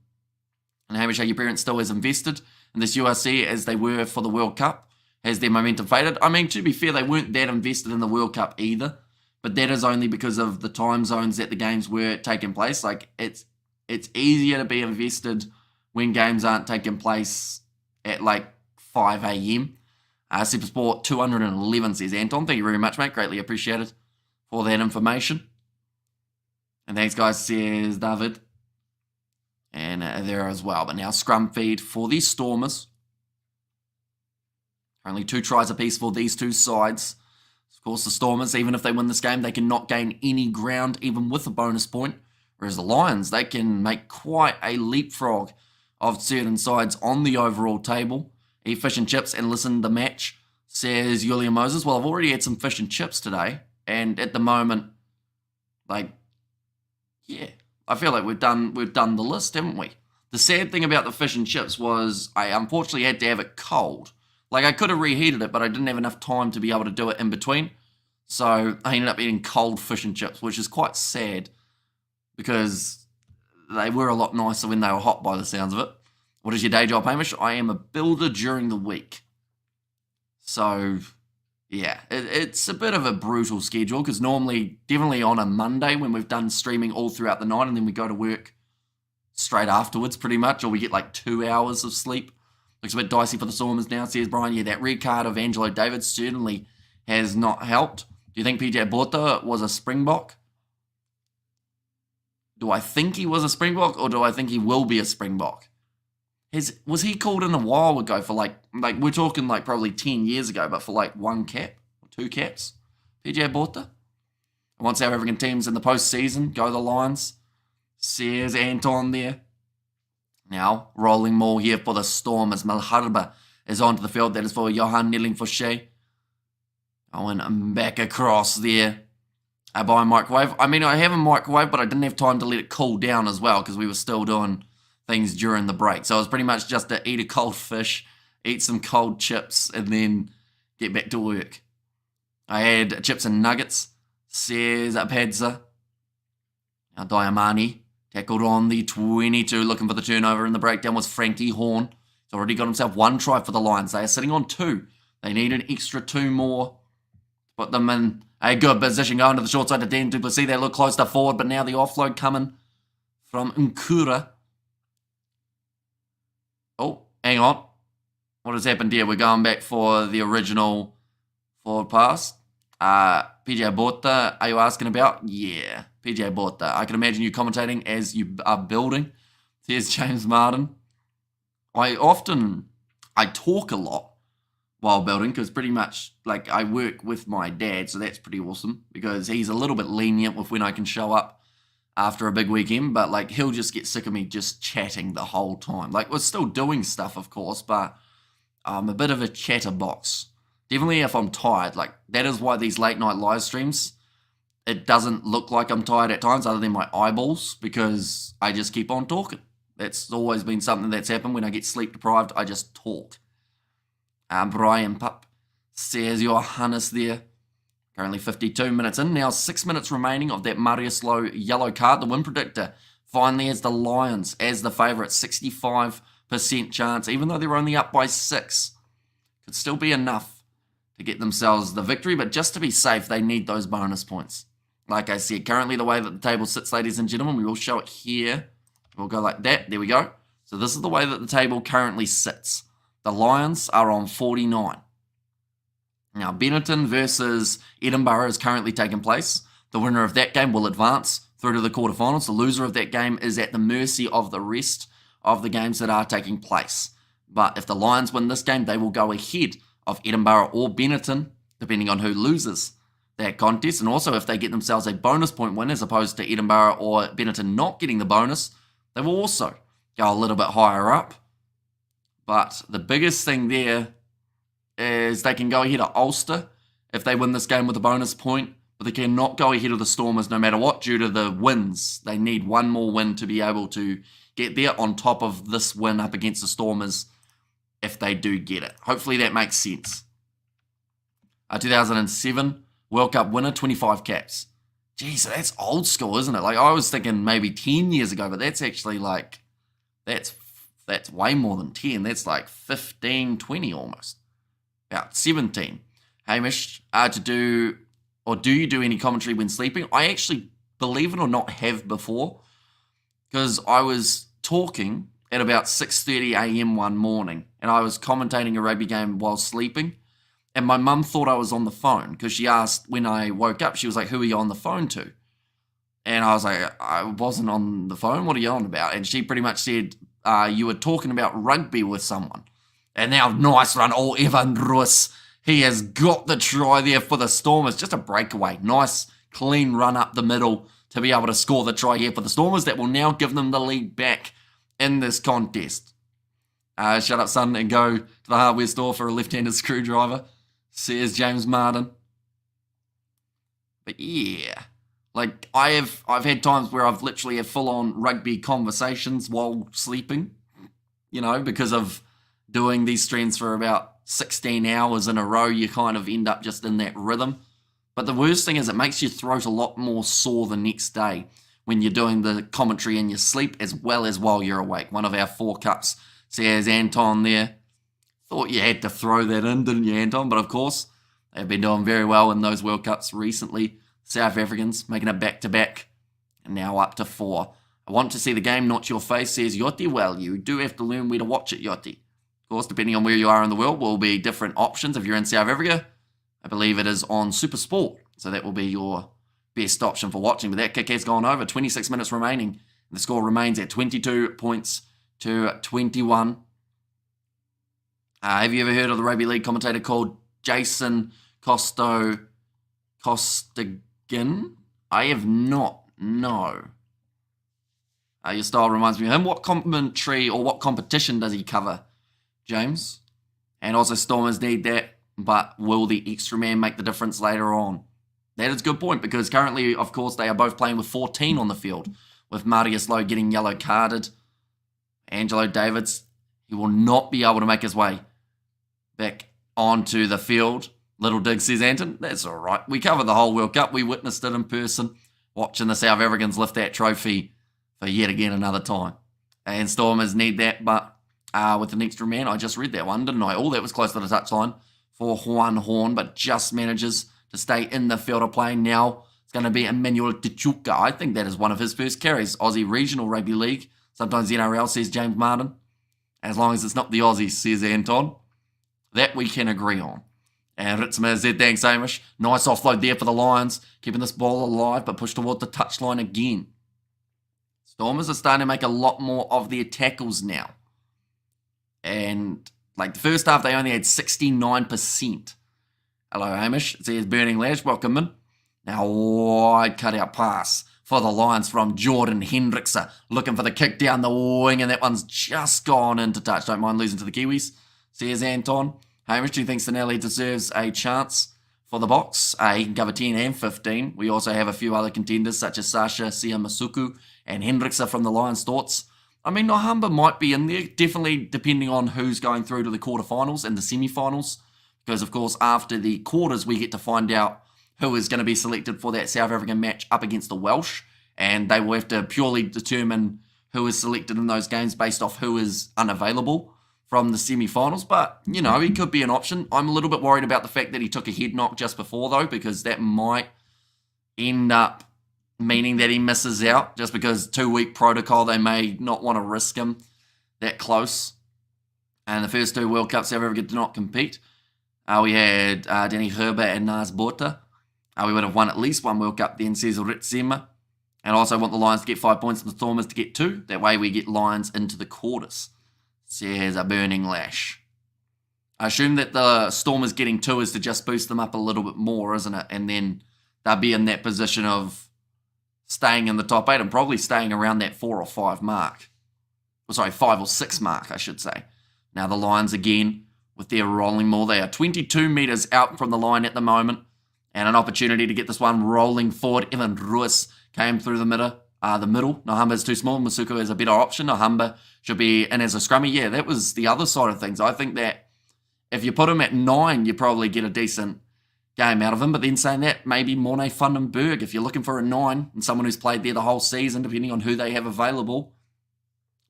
[SPEAKER 1] And Hamish, your parents still is invested in this URC as they were for the World Cup. Has their momentum faded? I mean, to be fair, they weren't that invested in the World Cup either. But that is only because of the time zones that the games were taking place. Like, it's It's easier to be invested when games aren't taking place at like 5 a.m. Supersport 211 says Anton. Thank you very much, mate. Greatly appreciated for that information. And thanks, guys, says David. And there as well. But now scrum feed for these Stormers. Only 2 tries apiece for these two sides. Of course, the Stormers, even if they win this game, they cannot gain any ground, even with a bonus point. Whereas the Lions, they can make quite a leapfrog of certain sides on the overall table. Eat fish and chips and listen to the match, says Julian Moses. Well, I've already had some fish and chips today. And at the moment, like, yeah, I feel like we've done the list, haven't we? The sad thing about the fish and chips was I unfortunately had to have it cold. Like, I could have reheated it, but I didn't have enough time to be able to do it in between. So I ended up eating cold fish and chips, which is quite sad because they were a lot nicer when they were hot by the sounds of it. What is your day job, Hamish? I am a builder during the week. So, yeah, it's a bit of a brutal schedule because normally, definitely on a Monday when we've done streaming all throughout the night and then we go to work straight afterwards pretty much, or we get like 2 hours of sleep. Looks a bit dicey for the Stormers now, says Brian. Yeah, that red card of Angelo Davis certainly has not helped. Do you think PJ Bota was a Springbok? Do I think he was a Springbok or do I think he will be a Springbok? Was he called in a while ago for like we're talking like probably 10 years ago, but for like 1 cap or 2 caps? PJ Bota? And once South African teams in the postseason, go the Lions. Says Anton there. Now, rolling more here for the Stormers. Malharba is onto the field. That is for Johan Nilling-Fouché. Going back across there. I buy a microwave. I mean, I have a microwave, but I didn't have time to let it cool down as well because we were still doing things during the break. So it was pretty much just to eat a cold fish, eat some cold chips, and then get back to work. I had chips and nuggets, says Padza. Now Diamani tackled on the 22, looking for the turnover, and the breakdown was Frankie Horn. He's already got himself 1 try for the Lions. They are sitting on 2. They need an extra 2 more. Put them in a good position going to the short side to Dan Duplessis. They look close to forward, but now the offload coming from Nkura. Oh, hang on. What has happened here? We're going back for the original forward pass. PJ Bota, are you asking about? Yeah, PJ Bota. I can imagine you commentating as you are building. There's James Martin. I talk a lot while building because pretty much like I work with my dad, so that's pretty awesome because he's a little bit lenient with when I can show up after a big weekend, but like he'll just get sick of me just chatting the whole time. Like we're still doing stuff, of course, but I'm a bit of a chatterbox. Definitely if I'm tired, like that is why these late night live streams, it doesn't look like I'm tired at times other than my eyeballs because I just keep on talking. That's always been something that's happened when I get sleep deprived, I just talk. Brian Pup says Johannes there. Currently 52 minutes in. Now 6 minutes remaining of that Marius Lowe yellow card. The win predictor finally has the Lions as the favourite. 65% chance, even though they're only up by 6. Could still be enough to get themselves the victory, but just to be safe, they need those bonus points. Like I said, currently the way that the table sits, ladies and gentlemen, we will show it here. We'll go like that. There we go. So this is the way that the table currently sits. The Lions are on 49. Now, Benetton versus Edinburgh is currently taking place. The winner of that game will advance through to the quarterfinals. The loser of that game is at the mercy of the rest of the games that are taking place. But if the Lions win this game, they will go ahead of Edinburgh or Benetton, depending on who loses that contest. And also, if they get themselves a bonus point win as opposed to Edinburgh or Benetton not getting the bonus, they will also go a little bit higher up. But the biggest thing there is they can go ahead of Ulster if they win this game with a bonus point, but they cannot go ahead of the Stormers no matter what due to the wins. They need 1 more win to be able to get there on top of this win up against the Stormers if they do get it. Hopefully that makes sense. 2007 World Cup winner, 25 caps. Jeez, that's old school, isn't it? Like I was thinking maybe 10 years ago, but that's actually like, that's way more than 10. That's like 15, 20 almost. About 17. Hamish, do you do any commentary when sleeping? I actually, believe it or not, have before. because I was talking at about 6:30 a.m. one morning, and I was commentating a rugby game while sleeping, and my mum thought I was on the phone, because she asked when I woke up, she was like, who are you on the phone to? And I was like, I wasn't on the phone, what are you on about? And she pretty much said, you were talking about rugby with someone. And now, nice run, Evan Ruiz. He has got the try there for the Stormers. Just a breakaway. Nice, clean run up the middle to be able to score the try here for the Stormers. That will now give them the lead back in this contest. Shut up, son, and go to the hardware store for a left-handed screwdriver, says James Martin. But yeah, like I've had times where I've literally had full-on rugby conversations while sleeping, because of doing these streams for about 16 hours in a row. You kind of end up just in that rhythm. But the worst thing is it makes your throat a lot more sore the next day when you're doing the commentary in your sleep as well as while you're awake. One of our 4 cups says Anton there. Thought you had to throw that in, didn't you, Anton? But of course, they've been doing very well in those World Cups recently. South Africans making it back-to-back, and now up to 4. I want to see the game, not your face, says Yotti. Well, you do have to learn where to watch it, Yotti. Of course, depending on where you are in the world, will be different options. If you're in South Africa, I believe it is on Super Sport, so that will be your best option for watching. But that kick has gone over, 26 minutes remaining, and the score remains at 22 points to 21. Have you ever heard of the rugby league commentator called Jason Costigan? I have not, no. Your style reminds me of him. What commentary or what competition does he cover, James? And also Stormers need that, but will the extra man make the difference later on? That is a good point, because currently, of course, they are both playing with 14 on the field, with Marius Lowe getting yellow carded. Angelo Davids, he will not be able to make his way back onto the field. Little dig, says Anton. That's all right. We covered the whole World Cup. We witnessed it in person, watching the South Africans lift that trophy for yet again another time. And Stormers need that, but with an extra man, I just read that one, didn't I? Oh, that was close to the touchline for Juan Horn, but just manages to stay in the field of play. Now it's going to be Emmanuel Tichuca. I think that is one of his first carries. Aussie Regional Rugby League. Sometimes the NRL, says James Martin. As long as it's not the Aussies, says Anton. That we can agree on. And Ritzma said, thanks, Hamish. Nice offload there for the Lions, keeping this ball alive, but pushed toward the touchline again. Stormers are starting to make a lot more of their tackles now. And like the first half, they only had 69%. Hello, Hamish. It says Burning Lash, welcome in. Now, wide cutout pass for the Lions from Jordan Hendrickse. Looking for the kick down the wing, and that one's just gone into touch. Don't mind losing to the Kiwis, says Anton. Hamish, do you think Sinelli deserves a chance for the box? He can cover 10 and 15. We also have a few other contenders, such as Sasha Siamasuku and Hendrickse from the Lions' thoughts. I mean, Nahamba might be in there, definitely depending on who's going through to the quarterfinals and the semi-finals. Because, of course, after the quarters, we get to find out who is going to be selected for that South African match up against the Welsh. And they will have to purely determine who is selected in those games based off who is unavailable from the semi-finals. But, he could be an option. I'm a little bit worried about the fact that he took a head knock just before, though, because that might end up meaning that he misses out. Just because 2-week protocol, they may not want to risk him that close. And the first 2 World Cups South Africa did not compete. We had Danny Herber and Naz Botha. We would have won at least 1 World Cup then, says Ritzema. And I also want the Lions to get 5 points and the Stormers to get 2. That way we get Lions into the quarters, says a Burning Lash. I assume that the Stormers getting 2 is to just boost them up a little bit more, isn't it? And then they'll be in that position of staying in the top 8 and probably staying around that 4 or 5 mark. 5 or 6 mark, I should say. Now the Lions again, with their rolling maul, they are 22 metres out from the line at the moment. And an opportunity to get this one rolling forward. Evan Ruiz came through the middle. Nahamba is too small. Masuku is a better option. Nahamba should be in as a scrummy. Yeah, that was the other side of things. I think that if you put him at 9, you probably get a decent game out of him. But then saying that, maybe Morne Vandenberg, if you're looking for a 9 and someone who's played there the whole season, depending on who they have available,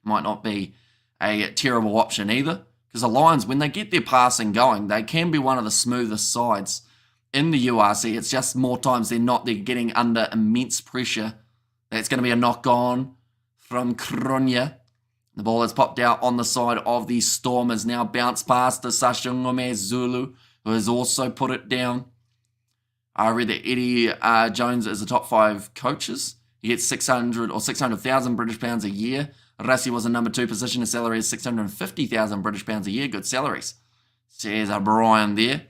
[SPEAKER 1] might not be a terrible option either. Because the Lions, when they get their passing going, they can be one of the smoothest sides in the URC. It's just more times than not they're getting under immense pressure. That's going to be a knock on from Kronya. The ball has popped out on the side of the Stormers. Now bounce past the Sashungume Zulu, who has also put it down. I read that Eddie Jones is the top 5 coaches. He gets 600 or 600,000 British pounds a year. Rassi was in number 2 position. His salary is 650,000 British pounds a year. Good salaries. Says Brian there.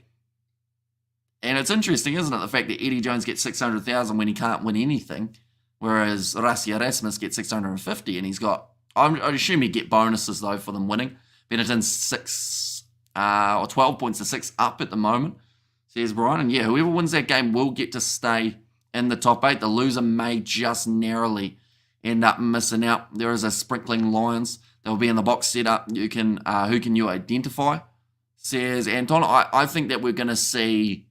[SPEAKER 1] And it's interesting, isn't it, the fact that Eddie Jones gets 600,000 when he can't win anything, whereas Rassi Erasmus gets 650, and he's got, I'd assume he'd get bonuses, though, for them winning. Benetton's 6 or 12 points to 6 up at the moment, says Brian. And yeah, whoever wins that game will get to stay in the top 8. The loser may just narrowly end up missing out. There is a sprinkling Lions that will be in the box setup. You can, who can you identify? Says Anton. I think that we're going to see,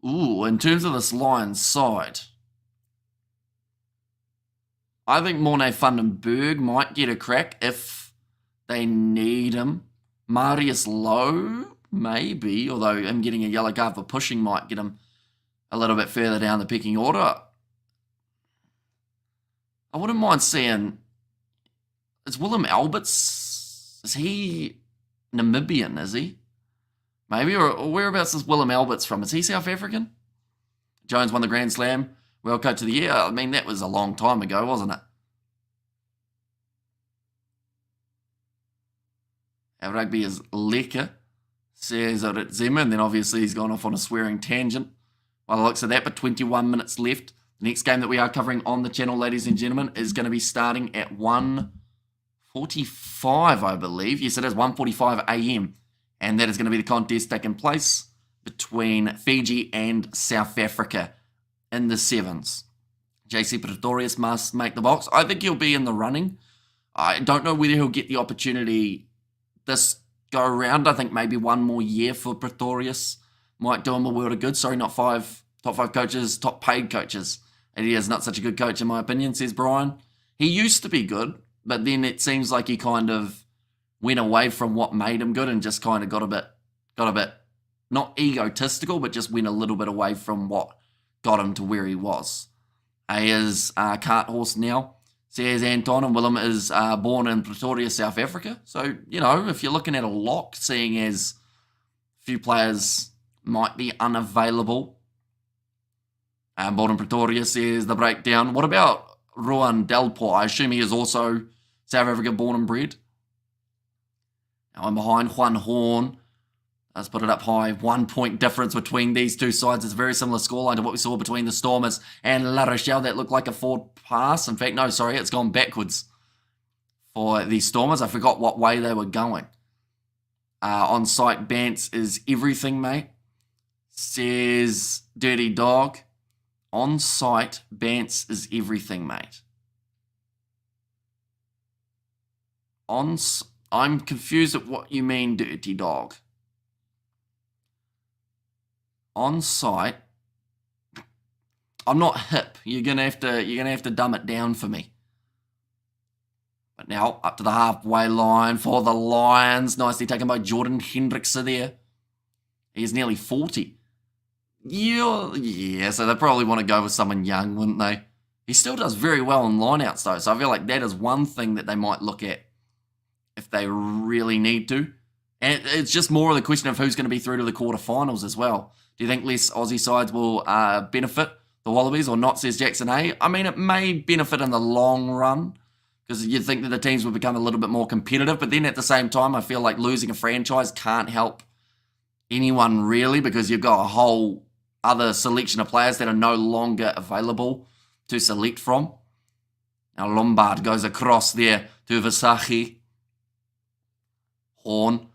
[SPEAKER 1] in terms of this Lions side, I think Morné van den Berg might get a crack if they need him. Marius Lowe, maybe, although him getting a yellow card for pushing might get him a little bit further down the pecking order. I wouldn't mind seeing, is Willem Alberts, is he Namibian, is he? Maybe, or whereabouts is Willem Alberts from? Is he South African? Jones won the Grand Slam World Coach of the Year. I mean, that was a long time ago, wasn't it? Our rugby is lekker, says it Zimmer, and then obviously he's gone off on a swearing tangent by the looks of that, but 21 minutes left. The next game that we are covering on the channel, ladies and gentlemen, is going to be starting at 1:45, I believe. Yes, it is 1:45 a.m. And that is going to be the contest taking place between Fiji and South Africa in the sevens. JC Pretorius must make the box. I think he'll be in the running. I don't know whether he'll get the opportunity this go around. I think maybe one more year for Pretorius might do him a world of good. Sorry, not top 5 coaches, top paid coaches. And he is not such a good coach in my opinion, says Brian. He used to be good, but then it seems like he kind of went away from what made him good and just kind of got a bit not egotistical, but just went a little bit away from what got him to where he was. He is cart horse now, says Anton, and Willem is born in Pretoria, South Africa. So, you know, if you're looking at a lock, seeing as a few players might be unavailable. Born in Pretoria, says the breakdown. What about Ruan Delpo? I assume he is also South Africa born and bred. Now I'm behind Juan Horn. Let's put it up high. 1 point difference between these two sides. It's a very similar scoreline to what we saw between the Stormers and La Rochelle. That looked like a forward pass. In fact, no, sorry, it's gone backwards for the Stormers. I forgot what way they were going. On-site Bants is everything, mate, says Dirty Dog. On-site Bants is everything, mate. I'm confused at what you mean, Dirty Dog. On site, I'm not hip. You're gonna have to dumb it down for me. But now up to the halfway line for the Lions, nicely taken by Jordan Hendrickse there. He's nearly 40. Yeah, so they probably want to go with someone young, wouldn't they? He still does very well in lineouts though, so I feel like that is one thing that they might look at if they really need to. And it's just more of the question of who's going to be through to the quarterfinals as well. Do you think less Aussie sides will benefit the Wallabies or not, says Jackson A? I mean, it may benefit in the long run because you'd think that the teams would become a little bit more competitive. But then at the same time, I feel like losing a franchise can't help anyone really because you've got a whole other selection of players that are no longer available to select from. Now Lombard goes across there to Visachi. Horn.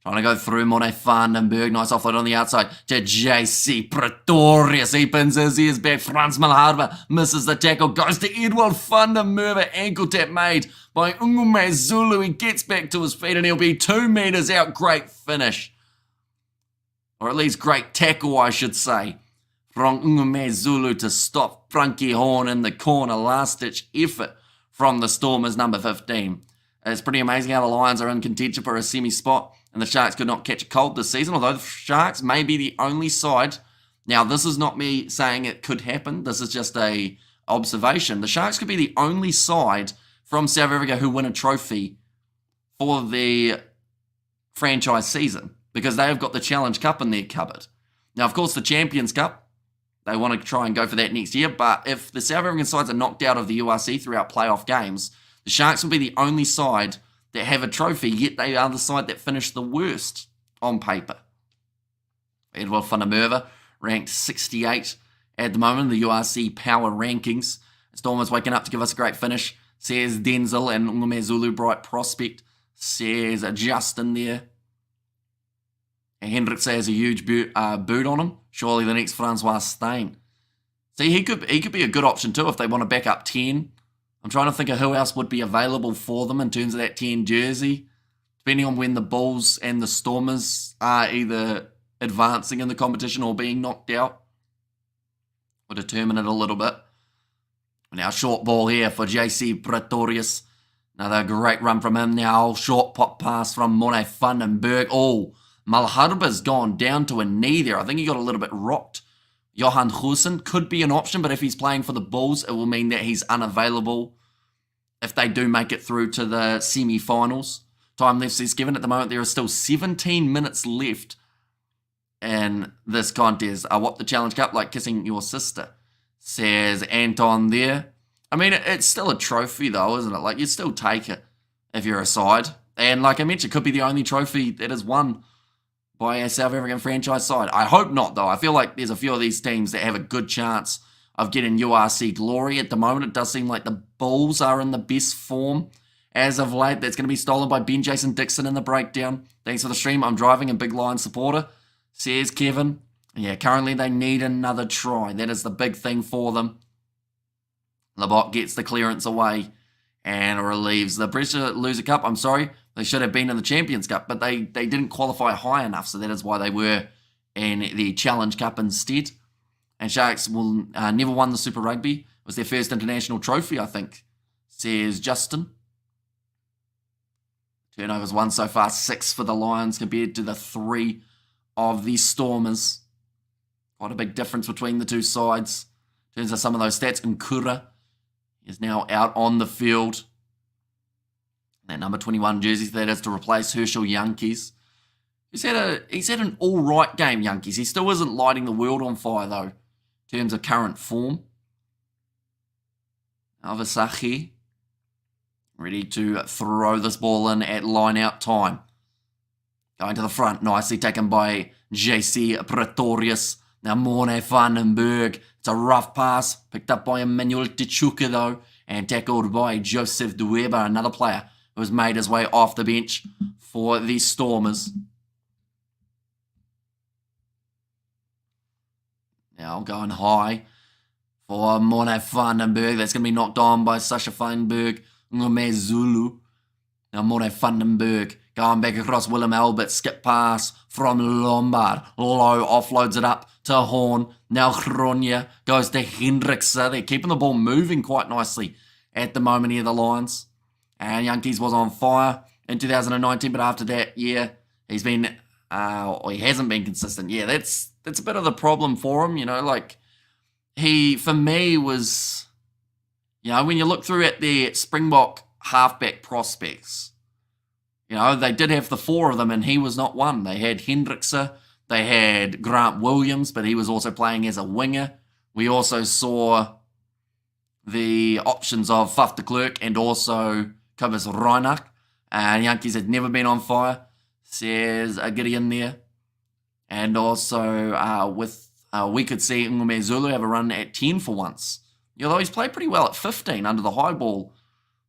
[SPEAKER 1] Trying to go through Morné van den Berg. Nice offload on the outside to JC Pretorius. He pins his ears back. Frans Malharba misses the tackle. Goes to Edward van der Merwe. Ankle tap made by Ngume Zulu. He gets back to his feet and he'll be 2 meters out. Great finish. Or at least great tackle, I should say. From Ngume Zulu to stop Frankie Horn in the corner. Last-ditch effort from the Stormers, number 15. It's pretty amazing how the Lions are in contention for a semi-spot. And the Sharks could not catch a cold this season, although the Sharks may be the only side. Now, this is not me saying it could happen. This is just a observation. The Sharks could be the only side from South Africa who win a trophy for the franchise season, because they have got the Challenge Cup in their cupboard. Now, of course, the Champions Cup, they want to try and go for that next year, but if the South African sides are knocked out of the URC throughout playoff games, the Sharks will be the only side that have a trophy, yet they are the side that finished the worst on paper. Edward van der Merwe ranked 68 at the moment in the URC power rankings. Stormers waking up to give us a great finish, says Denzel, and Ngume Zulu, bright prospect, says Justin there. And Hendricks has a huge boot on him. Surely the next Francois Steyn. See, he could be a good option too if they want to back up 10. I'm trying to think of who else would be available for them in terms of that 10 jersey. Depending on when the Bulls and the Stormers are either advancing in the competition or being knocked out, will determine it a little bit. Now, short ball here for JC Pretorius. Another great run from him now. Short pop pass from Morne van den Berg. Oh, Malharba's gone down to a knee there. I think he got a little bit rocked. Johan Goosen could be an option, but if he's playing for the Bulls, it will mean that he's unavailable if they do make it through to the semi-finals. Time left is given. At the moment, there are still 17 minutes left in this contest. What the Challenge Cup, like kissing your sister, says Anton there. I mean, it's still a trophy though, isn't it? Like, you'd still take it if you're a side. And like I mentioned, it could be the only trophy that is won by a South African franchise side. I hope not, though. I feel like there's a few of these teams that have a good chance of getting URC glory. At the moment, it does seem like the Bulls are in the best form as of late. That's going to be stolen by Ben Jason Dixon in the breakdown. Thanks for the stream. I'm driving, a big Lions supporter, says Kevin. Yeah, currently they need another try. That is the big thing for them. Labot gets the clearance away and relieves the pressure. Loser Cup, I'm sorry. They should have been in the Champions Cup, but they didn't qualify high enough, so that is why they were in the Challenge Cup instead. And Sharks will never won the Super Rugby. It was their first international trophy, I think, says Justin. Turnovers won so far, 6 for the Lions compared to the 3 of the Stormers. Quite a big difference between the two sides. In terms of some of those stats, Nkura is now out on the field. That number 21 jersey, that is to replace Herschel Yankees. He's had an all-right game, Yankees. He still isn't lighting the world on fire, though, in terms of current form. Alvasachi ready to throw this ball in at line-out time. Going to the front, nicely taken by JC Pretorius. Now Morne van den Berg. It's a rough pass, picked up by Emmanuel Tichuca, though, and tackled by Joseph Dueba, another player who has made his way off the bench for the Stormers. Now going high for Morne van den Berg. That's going to be knocked on by Sasha Feinberg. Ngume Zulu. Now Morne van den Berg going back across Willem Albert. Skip pass from Lombard. Low offloads it up to Horn. Now Gronya goes to Hendricks. They're keeping the ball moving quite nicely at the moment here, the Lions. And Yankees was on fire in 2019, but after that year, he's been, or he hasn't been consistent. Yeah, that's a bit of the problem for him, you know, like, he, for me, was, you know, when you look through at their Springbok halfback prospects, you know, they did have the 4 of them, and he was not one. They had Hendrickse, they had Grant Williams, but he was also playing as a winger. We also saw the options of Faf de Klerk and also Cobus Reinach. And Yankees had never been on fire, says Gideon there. And also we could see Ngume Zulu have a run at 10 for once. Although he's played pretty well at 15 under the high ball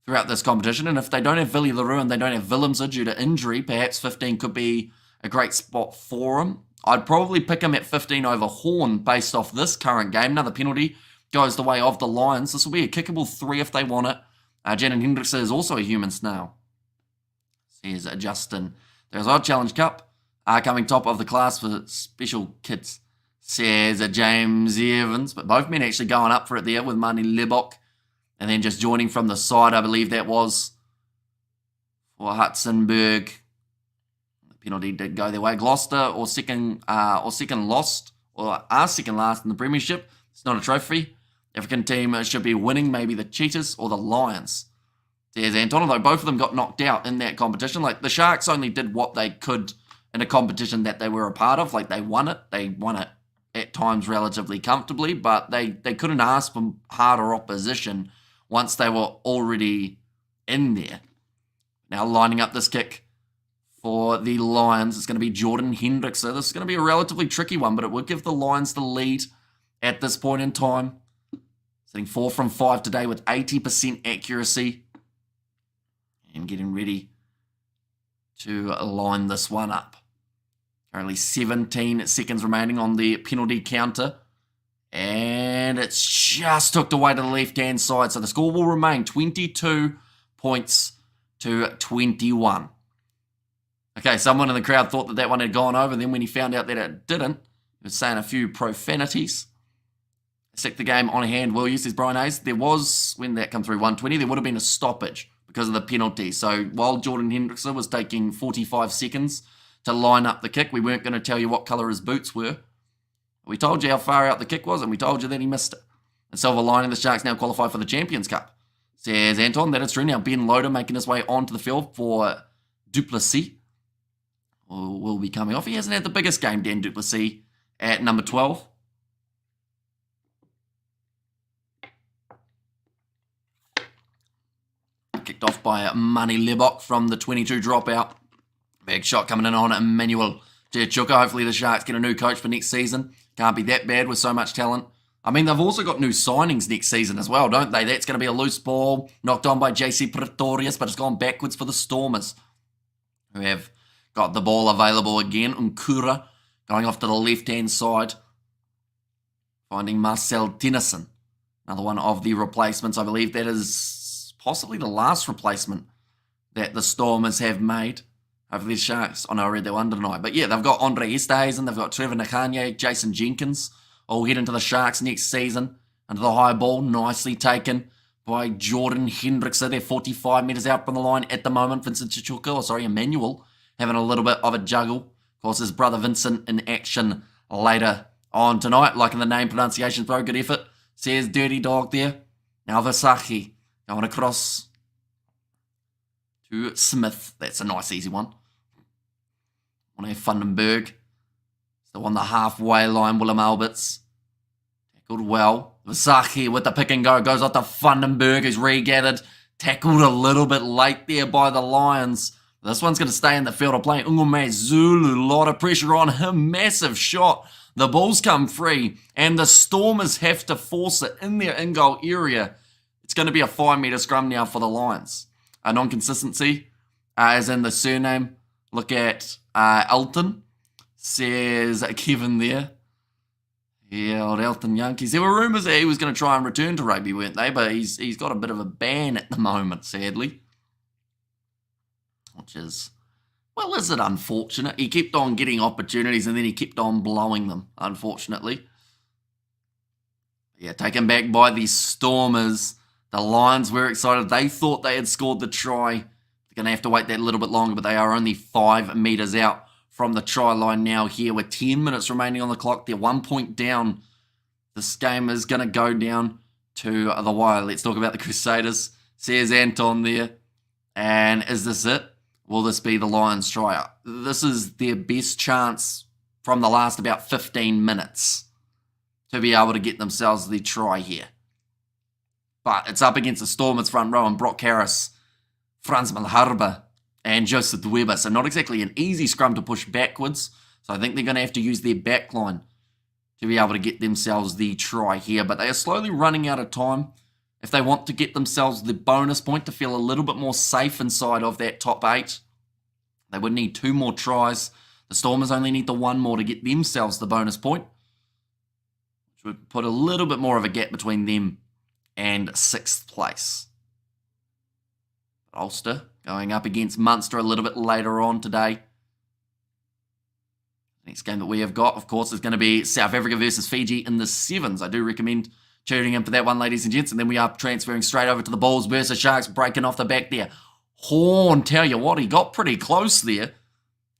[SPEAKER 1] throughout this competition. And if they don't have Villy Leroux and they don't have Willems due to injury, perhaps 15 could be a great spot for him. I'd probably pick him at 15 over Horn based off this current game. Another penalty goes the way of the Lions. This will be a kickable 3 if they want it. Jaden Hendricks is also a human snail, says Justin. There's our Challenge Cup coming top of the class for special kids, says James Evans. But both men actually going up for it there with Mani Lebok. And then just joining from the side, I believe that was for Hutzenberg. The penalty did go their way. Gloucester or second lost, or are second last in the Premiership. It's not a trophy. African team should be winning, maybe the Cheetahs or the Lions. There's Anton, although both of them got knocked out in that competition. Like, the Sharks only did what they could in a competition that they were a part of. Like, they won it. They won it at times relatively comfortably, but they couldn't ask for harder opposition once they were already in there. Now lining up this kick for the Lions, it's going to be Jordan Hendrickson. This is going to be a relatively tricky one, but it would give the Lions the lead at this point in time. Sitting 4 from 5 today with 80% accuracy. And getting ready to line this one up. Currently 17 seconds remaining on the penalty counter. And it's just hooked away to the left-hand side. So the score will remain 22 points to 21. Okay, someone in the crowd thought that one had gone over. Then when he found out that it didn't, he was saying a few profanities. Stick the game on hand, will you, says Brian Hayes. There was, when that come through 120, there would have been a stoppage because of the penalty. So while Jordan Hendrickson was taking 45 seconds to line up the kick, we weren't going to tell you what colour his boots were. We told you how far out the kick was, and we told you that he missed it. And silver lining, the Sharks now qualify for the Champions Cup. Says Anton, that is true. Now Ben Loader making his way onto the field for Duplessis. Will be coming off. He hasn't had the biggest game, Dan Duplessis, at number 12. Kicked off by Mani Lebok from the 22 dropout. Big shot coming in on Emmanuel Chuka. Hopefully the Sharks get a new coach for next season. Can't be that bad with so much talent. I mean, they've also got new signings next season as well, don't they? That's going to be a loose ball knocked on by JC Pretorius, but it's gone backwards for the Stormers, who have got the ball available again. Nkura going off to the left-hand side, finding Marcel Tennyson, another one of the replacements. I believe that is possibly the last replacement that the Stormers have made over the Sharks. Oh no, I read that one, didn't I? But yeah, they've got Andre Esterhuizen, they've got Trevor Nakanye, Jason Jenkins, all head into the Sharks next season. Under the high ball, nicely taken by Jordan Hendrickson. They're 45 metres out from the line at the moment. Vincent Chichuka, Emmanuel, having a little bit of a juggle. Of course, his brother Vincent in action later on tonight. Liking the name pronunciation, throw, good effort. Says Dirty Dog there. Now Versace going across to Smith. That's a nice, easy one. On a Fundenberg. Still on the halfway line, Willem Alberts. Tackled well. Versace with the pick and go. Goes off to Fundenberg, who's regathered. Tackled a little bit late there by the Lions. This one's going to stay in the field of play. Ngume Zulu, a lot of pressure on him. Massive shot. The ball's come free, and the Stormers have to force it in their in-goal area. It's going to be a 5-metre scrum now for the Lions. A non-consistency, as in the surname. Look at Elton, says Kevin there. Yeah, old Elton Yankees. There were rumours that he was going to try and return to rugby, weren't they? But he's got a bit of a ban at the moment, sadly. Which is, well, is it unfortunate? He kept on getting opportunities and then he kept on blowing them, unfortunately. Yeah, taken back by the Stormers. The Lions were excited. They thought they had scored the try. They're going to have to wait that little bit longer, but they are only 5 metres out from the try line now here with 10 minutes remaining on the clock. They're 1 point down. This game is going to go down to the wire. Let's talk about the Crusaders. Says Anton there. And is this it? Will this be the Lions' try? This is their best chance from the last about 15 minutes to be able to get themselves the try here. But it's up against the Stormers front row and Brock Harris, Franz Malharba, and Joseph Weber. So not exactly an easy scrum to push backwards. So I think they're going to have to use their back line to be able to get themselves the try here. But they are slowly running out of time. If they want to get themselves the bonus point to feel a little bit more safe inside of that top 8, they would need 2 more tries. The Stormers only need the 1 more to get themselves the bonus point, which would put a little bit more of a gap between them and 6th place. Ulster going up against Munster a little bit later on today. Next game that we have got, of course, is going to be South Africa versus Fiji in the 7s. I do recommend tuning in for that one, ladies and gents. And then we are transferring straight over to the Bulls versus Sharks, breaking off the back there. Horn, tell you what, he got pretty close there.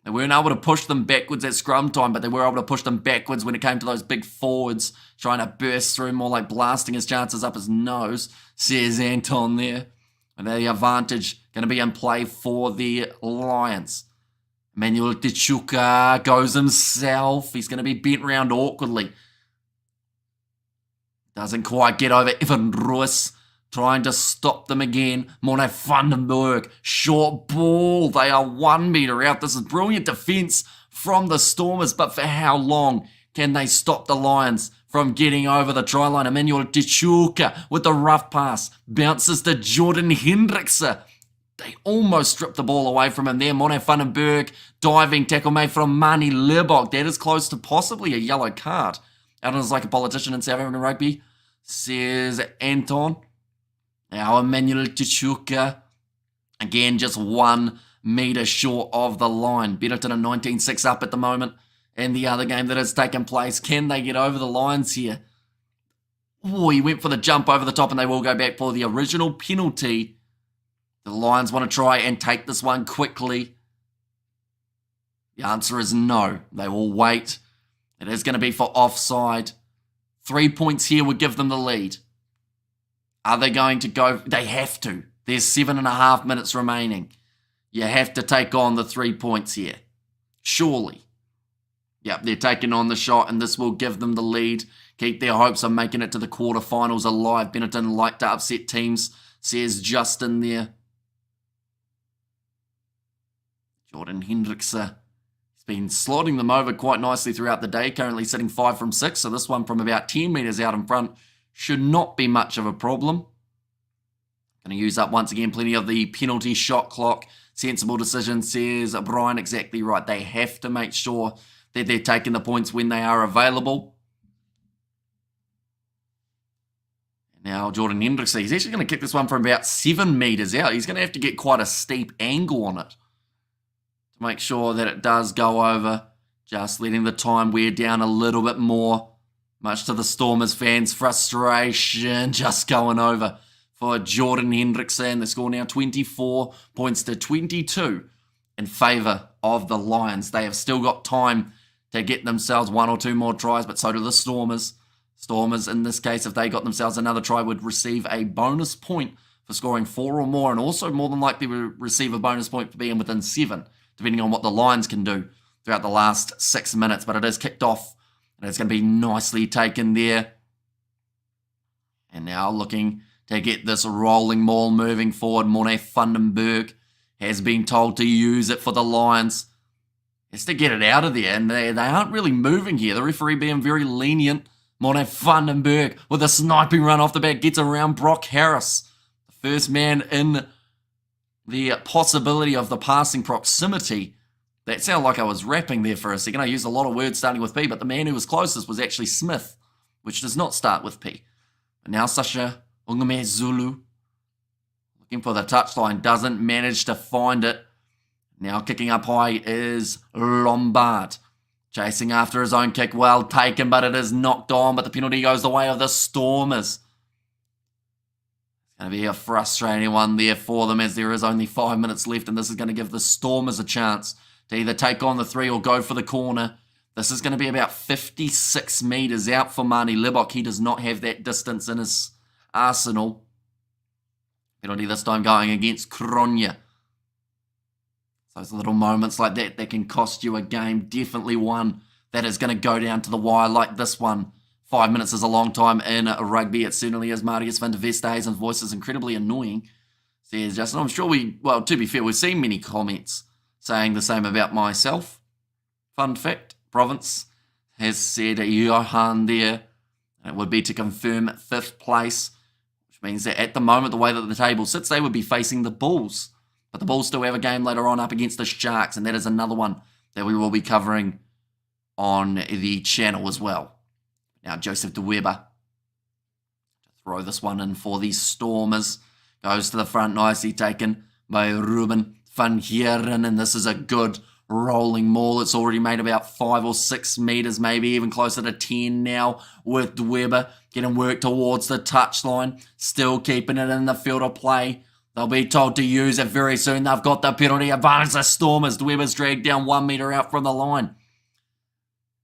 [SPEAKER 1] They weren't able to push them backwards at scrum time, but they were able to push them backwards when it came to those big forwards, trying to burst through, more like blasting his chances up his nose, says Anton there. And the advantage going to be in play for the Lions. Emmanuel Tichuka goes himself. He's going to be bent round awkwardly. Doesn't quite get over Evan Ruiz, trying to stop them again. Morne Vandenberg, short ball. They are 1 metre out. This is brilliant defence from the Stormers, but for how long can they stop the Lions from getting over the try line? Emmanuel Tichuka with the rough pass. Bounces to Jordan Hendrickse. They almost stripped the ball away from him there. Morne Vandenberg, diving tackle made from Mani Lebok. That is close to possibly a yellow card. Adam's like a politician in South African rugby, says Anton. Now Emmanuel Tichuka, again, just 1 metre short of the line. Benetton are 19-6 up at the moment. And the other game that has taken place, can they get over the Lions here? Oh, he went for the jump over the top, and they will go back for the original penalty. The Lions want to try and take this one quickly. The answer is no. They will wait. It is going to be for offside. 3 points here would give them the lead. Are they going to go? They have to. There's 7.5 minutes remaining. You have to take on the 3 points here. Surely. Yep, they're taking on the shot, and this will give them the lead. Keep their hopes of making it to the quarterfinals alive. Benetton like to upset teams, says Justin there. Jordan Hendrickse. He's been slotting them over quite nicely throughout the day, currently sitting 5 from 6, so this one from about 10 metres out in front should not be much of a problem. Going to use up once again plenty of the penalty shot clock. Sensible decision, says Brian, exactly right. They have to make sure that they're taking the points when they are available. Now Jordan Hendrickse, he's actually going to kick this one from about 7 metres out. He's going to have to get quite a steep angle on it to make sure that it does go over. Just letting the time wear down a little bit more. Much to the Stormers fans' frustration, just going over for Jordan Hendrickse. And the score now 24 points to 22 in favour of the Lions. They have still got time to get themselves 1 or 2 more tries, but so do the Stormers. Stormers, in this case, if they got themselves another try, would receive a bonus point for scoring 4 or more, and also more than likely would receive a bonus point for being within 7, depending on what the Lions can do throughout the last 6 minutes. But it is kicked off, and it's going to be nicely taken there. And now looking to get this rolling ball moving forward. Morne Vandenberg has been told to use it for the Lions. Has to get it out of there, and they aren't really moving here. The referee being very lenient. Morne Vandenberg with a sniping run off the back gets around Brock Harris. The first man in the possibility of the passing proximity. That sounded like I was rapping there for a second. I used a lot of words starting with P, but the man who was closest was actually Smith, which does not start with P. But now Sasha Ungame Zulu, looking for the touchline, doesn't manage to find it. Now kicking up high is Lombard. Chasing after his own kick, well taken, but it is knocked on, but the penalty goes the way of the Stormers. It's going to be a frustrating one there for them, as there is only 5 minutes left, and this is going to give the Stormers a chance to either take on the 3 or go for the corner. This is going to be about 56 metres out for Mani Lebok. He does not have that distance in his arsenal. Penalty this time going against Kronya. Those little moments like that can cost you a game. Definitely one that is going to go down to the wire like this one. 5 minutes is a long time in rugby. It certainly is. Marius van der Vesthuizen's voice is incredibly annoying, says Justin. I'm sure to be fair, we've seen many comments saying the same about myself. Fun fact, Province has said Johan there. And it would be to confirm 5th place, which means that at the moment, the way that the table sits, they would be facing the Bulls. But the Bulls still have a game later on up against the Sharks, and that is another one that we will be covering on the channel as well. Now, Joseph de Weber to throw this one in for the Stormers. Goes to the front, nicely taken by Ruben van Heeren, and this is a good rolling maul. It's already made about 5 or 6 metres, maybe even closer to 10 now, with de Weber getting work towards the touchline, still keeping it in the field of play. They'll be told to use it very soon. They've got the penalty advantage. The Stormers. Weber's dragged down 1 metre out from the line.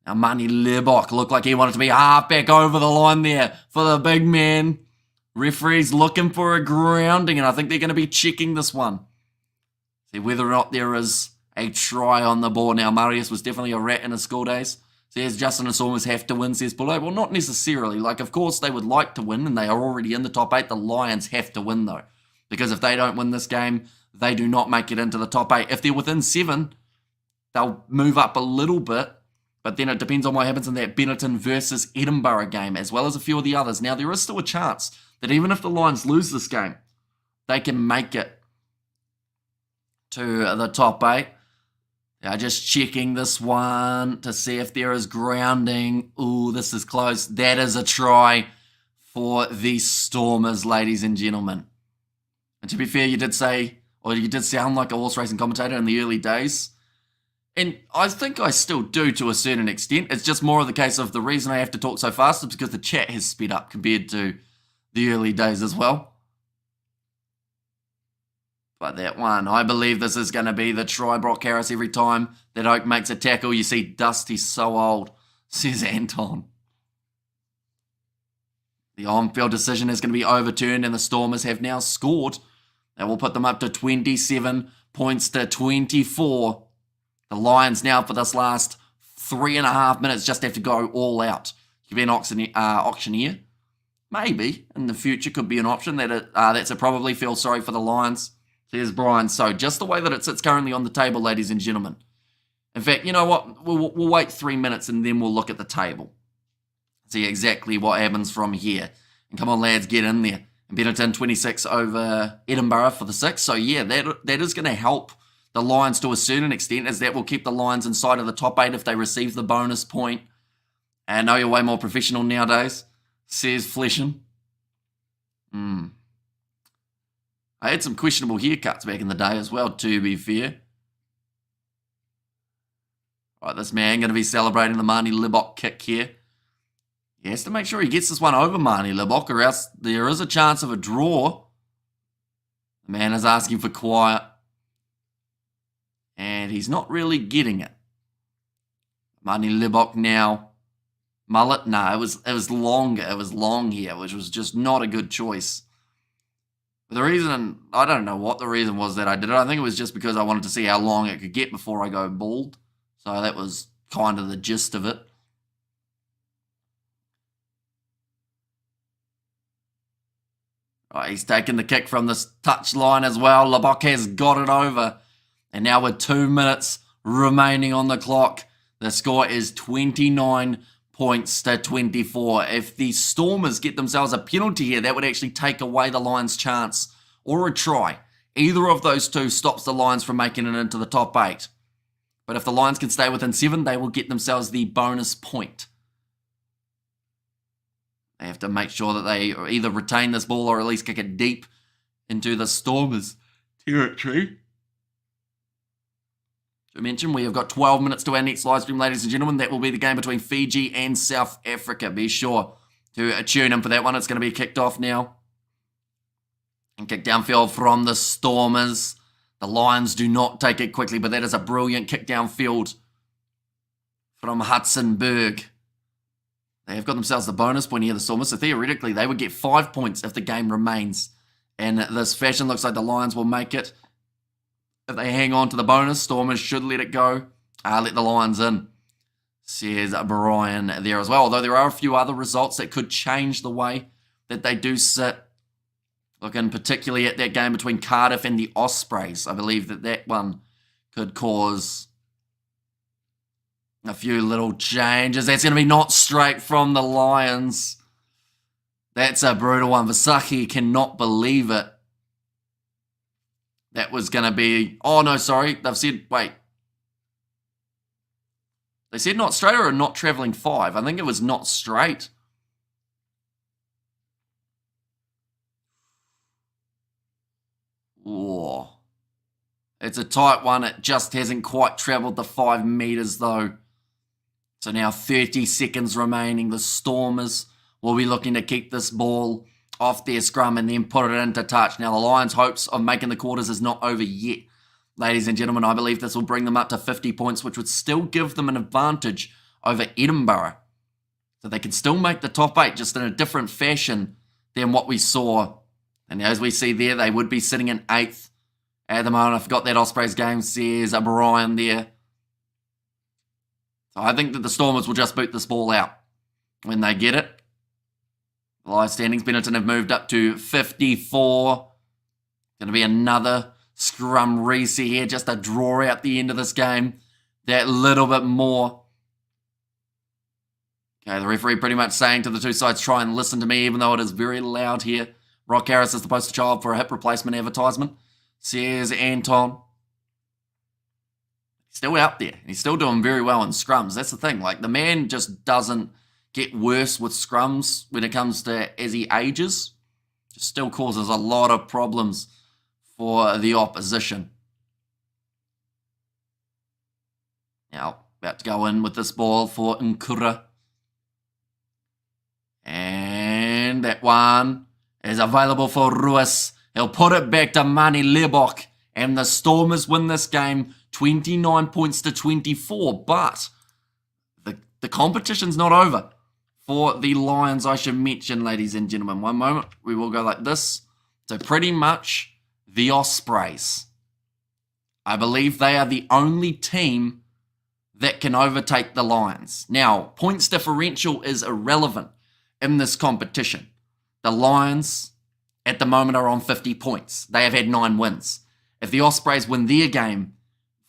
[SPEAKER 1] Now, Marnie Lebok looked like he wanted to be half back over the line there for the big man. Referee's looking for a grounding, and I think they're going to be checking this one. See whether or not there is a try on the ball. Now, Marius was definitely a rat in his school days. Says Justin and Stormers have to win, says Bullo. Well, not necessarily. Like, of course, they would like to win, and they are already in the top 8. The Lions have to win, though. Because if they don't win this game, they do not make it into the top 8. If they're within 7, they'll move up a little bit. But then it depends on what happens in that Benetton versus Edinburgh game, as well as a few of the others. Now, there is still a chance that even if the Lions lose this game, they can make it to the top 8. They're just checking this one to see if there is grounding. Ooh, this is close. That is a try for the Stormers, ladies and gentlemen. And to be fair, you did say, or you did sound like a horse racing commentator in the early days. And I think I still do to a certain extent. It's just more of the case of the reason I have to talk so fast is because the chat has sped up compared to the early days as well. But that one, I believe this is going to be the try. Brock Harris every time that Oak makes a tackle. You see Dust, he's so old, says Anton. The on-field decision is going to be overturned and the Stormers have now scored. That will put them up to 27 points to 24. The Lions now for this last 3.5 minutes just have to go all out. Could be an auctioneer. Maybe in the future could be an option. That's a probably. Feel sorry for the Lions. There's Brian. So just the way that it sits currently on the table, ladies and gentlemen. In fact, you know what? We'll wait 3 minutes and then we'll look at the table. See exactly what happens from here. And come on, lads, get in there. And Benetton 26 over Edinburgh for the 6. So yeah, that is going to help the Lions to a certain extent, as that will keep the Lions inside of the top 8 if they receive the bonus point. And I know you're way more professional nowadays, says Flesham. I had some questionable haircuts back in the day as well, to be fair. Right, this man going to be celebrating the Marnie Libok kick here. He has to make sure he gets this one over Marnie Libok, or else there is a chance of a draw. The man is asking for quiet. And he's not really getting it. Marnie Libok now. Mullet? No, it was longer. It was long here, which was just not a good choice. But the reason, I don't know what the reason was that I did it. I think it was just because I wanted to see how long it could get before I go bald. So that was kind of the gist of it. Right, he's taking the kick from this touch line as well. Libok has got it over. And now with 2 minutes remaining on the clock, the score is 29 points to 24. If the Stormers get themselves a penalty here, that would actually take away the Lions' chance, or a try. Either of those two stops the Lions from making it into the top 8. But if the Lions can stay within 7, they will get themselves the bonus point. They have to make sure that they either retain this ball or at least kick it deep into the Stormers' territory. To mention, we have got 12 minutes to our next live stream, ladies and gentlemen. That will be the game between Fiji and South Africa. Be sure to tune in for that one. It's going to be kicked off now. And kick downfield from the Stormers. The Lions do not take it quickly, but that is a brilliant kick downfield from Hudson Berg. They have got themselves the bonus point here, the Stormers. So theoretically, they would get 5 points if the game remains in this fashion. Looks like the Lions will make it. If they hang on to the bonus, Stormers should let it go. Let the Lions in, says Brian there as well. Although there are a few other results that could change the way that they do sit. Looking particularly at that game between Cardiff and the Ospreys. I believe that one could cause a few little changes. That's going to be not straight from the Lions. That's a brutal one. Vasaki cannot believe it. That was going to be... Oh, no, sorry. They've said... Wait. They said not straight or not travelling 5. I think it was not straight. Oh. It's a tight one. It just hasn't quite travelled the 5 metres, though. So now 30 seconds remaining. The Stormers will be looking to keep this ball off their scrum and then put it into touch. Now, the Lions' hopes of making the quarters is not over yet. Ladies and gentlemen, I believe this will bring them up to 50 points, which would still give them an advantage over Edinburgh. So they can still make the top 8, just in a different fashion than what we saw. And as we see there, they would be sitting in 8th at the moment. I forgot that Ospreys game, says Brian there. So I think that the Stormers will just boot this ball out when they get it. The live standings, Benetton have moved up to 54. Going to be another scrum reset here, just a draw out the end of this game. That little bit more. Okay, the referee pretty much saying to the two sides, try and listen to me, even though it is very loud here. Rock Harris is the poster child for a hip replacement advertisement, says Anton. He's still out there. He's still doing very well in scrums. That's the thing. Like, the man just doesn't get worse with scrums when it comes to as he ages. Just still causes a lot of problems for the opposition. Now, about to go in with this ball for Nkura. And that one is available for Ruiz. He'll put it back to Mani Lebok. And the Stormers win this game 29 points to 24. But the competition's not over for the Lions, I should mention, ladies and gentlemen. One moment, we will go like this. So pretty much the Ospreys. I believe they are the only team that can overtake the Lions. Now, points differential is irrelevant in this competition. The Lions, at the moment, are on 50 points. They have had 9 wins. If the Ospreys win their game,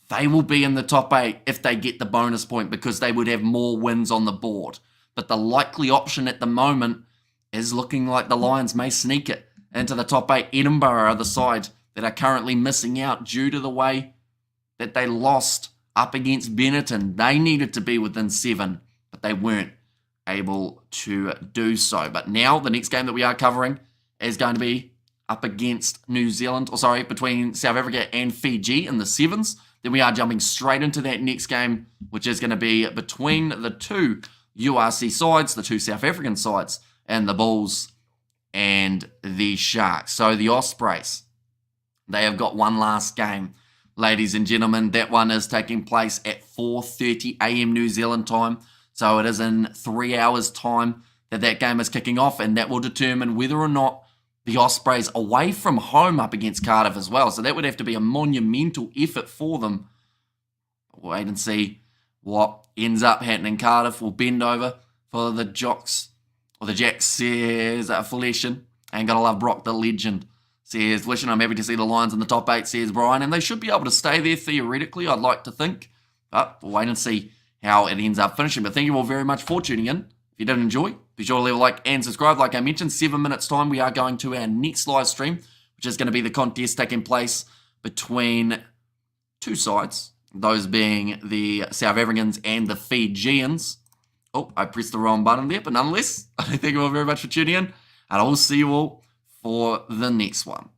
[SPEAKER 1] they will be in the top 8 if they get the bonus point because they would have more wins on the board. But the likely option at the moment is looking like the Lions may sneak it into the top 8. Edinburgh are the side that are currently missing out due to the way that they lost up against Benetton. They needed to be within 7, but they weren't able to do so. But now the next game that we are covering is going to be up against New Zealand, between South Africa and Fiji in the 7s. Then we are jumping straight into that next game, which is going to be between the two URC sides, the two South African sides, and the Bulls and the Sharks. So the Ospreys, they have got one last game, ladies and gentlemen. That one is taking place at 4:30 a.m. New Zealand time. So it is in 3 hours' time that game is kicking off, and that will determine whether or not the Ospreys away from home up against Cardiff as well. So that would have to be a monumental effort for them. We'll wait and see what ends up happening. Cardiff will bend over for the Jocks, or the Jacks, says Fleshin. And gotta love Brock the legend, says Fleshin. I'm happy to see the Lions in the top 8, says Brian. And they should be able to stay there theoretically, I'd like to think. But we'll wait and see how it ends up finishing. But thank you all very much for tuning in. If you did enjoy, be sure to leave a like and subscribe. Like I mentioned, 7 minutes time, we are going to our next live stream, which is going to be the contest taking place between two sides, those being the South Africans and the Fijians. Oh, I pressed the wrong button there, but nonetheless, thank you all very much for tuning in, and I will see you all for the next one.